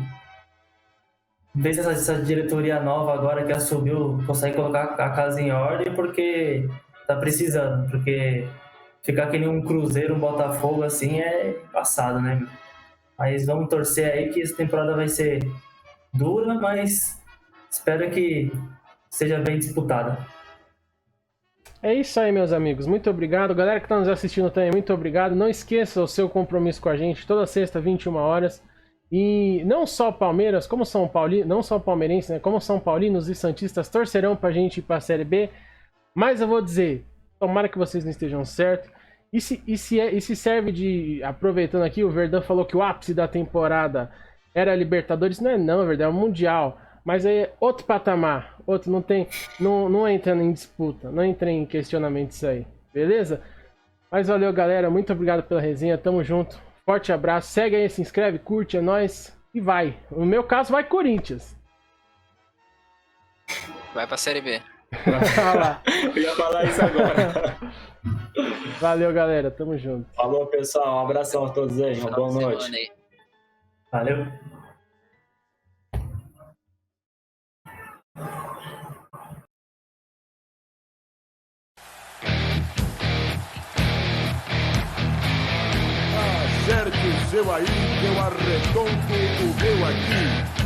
ver se essa diretoria nova agora que assumiu consegue colocar a casa em ordem, porque tá precisando, porque ficar que nem um Cruzeiro, um Botafogo assim é passado, né, meu? Mas vamos torcer aí que essa temporada vai ser dura, mas espero que seja bem disputada. É isso aí, meus amigos. Muito obrigado. Galera que está nos assistindo também, muito obrigado. Não esqueça o seu compromisso com a gente, toda sexta, 21 horas. E não só Palmeiras, como São Paulo, não só palmeirenses, né? Como São Paulinos e Santistas torcerão pra gente ir pra Série B. Mas eu vou dizer, tomara que vocês não estejam certos. E se serve de... Aproveitando aqui, o Verdun falou que o ápice da temporada era a Libertadores. Não, Verdun, é o Mundial. Mas aí é outro patamar. Outro, não entra em disputa. Não entra em questionamento isso aí. Beleza? Mas valeu, galera. Muito obrigado pela resenha. Tamo junto. Forte abraço. Segue aí, se inscreve, curte, é nóis. E vai. No meu caso, vai Corinthians. Vai pra Série B. Eu ia falar isso agora. Valeu, galera. Tamo junto. Falou, pessoal. Um abração a todos aí. Uma boa noite. Valeu. Acerte o seu aí, que eu arredondo o meu aqui.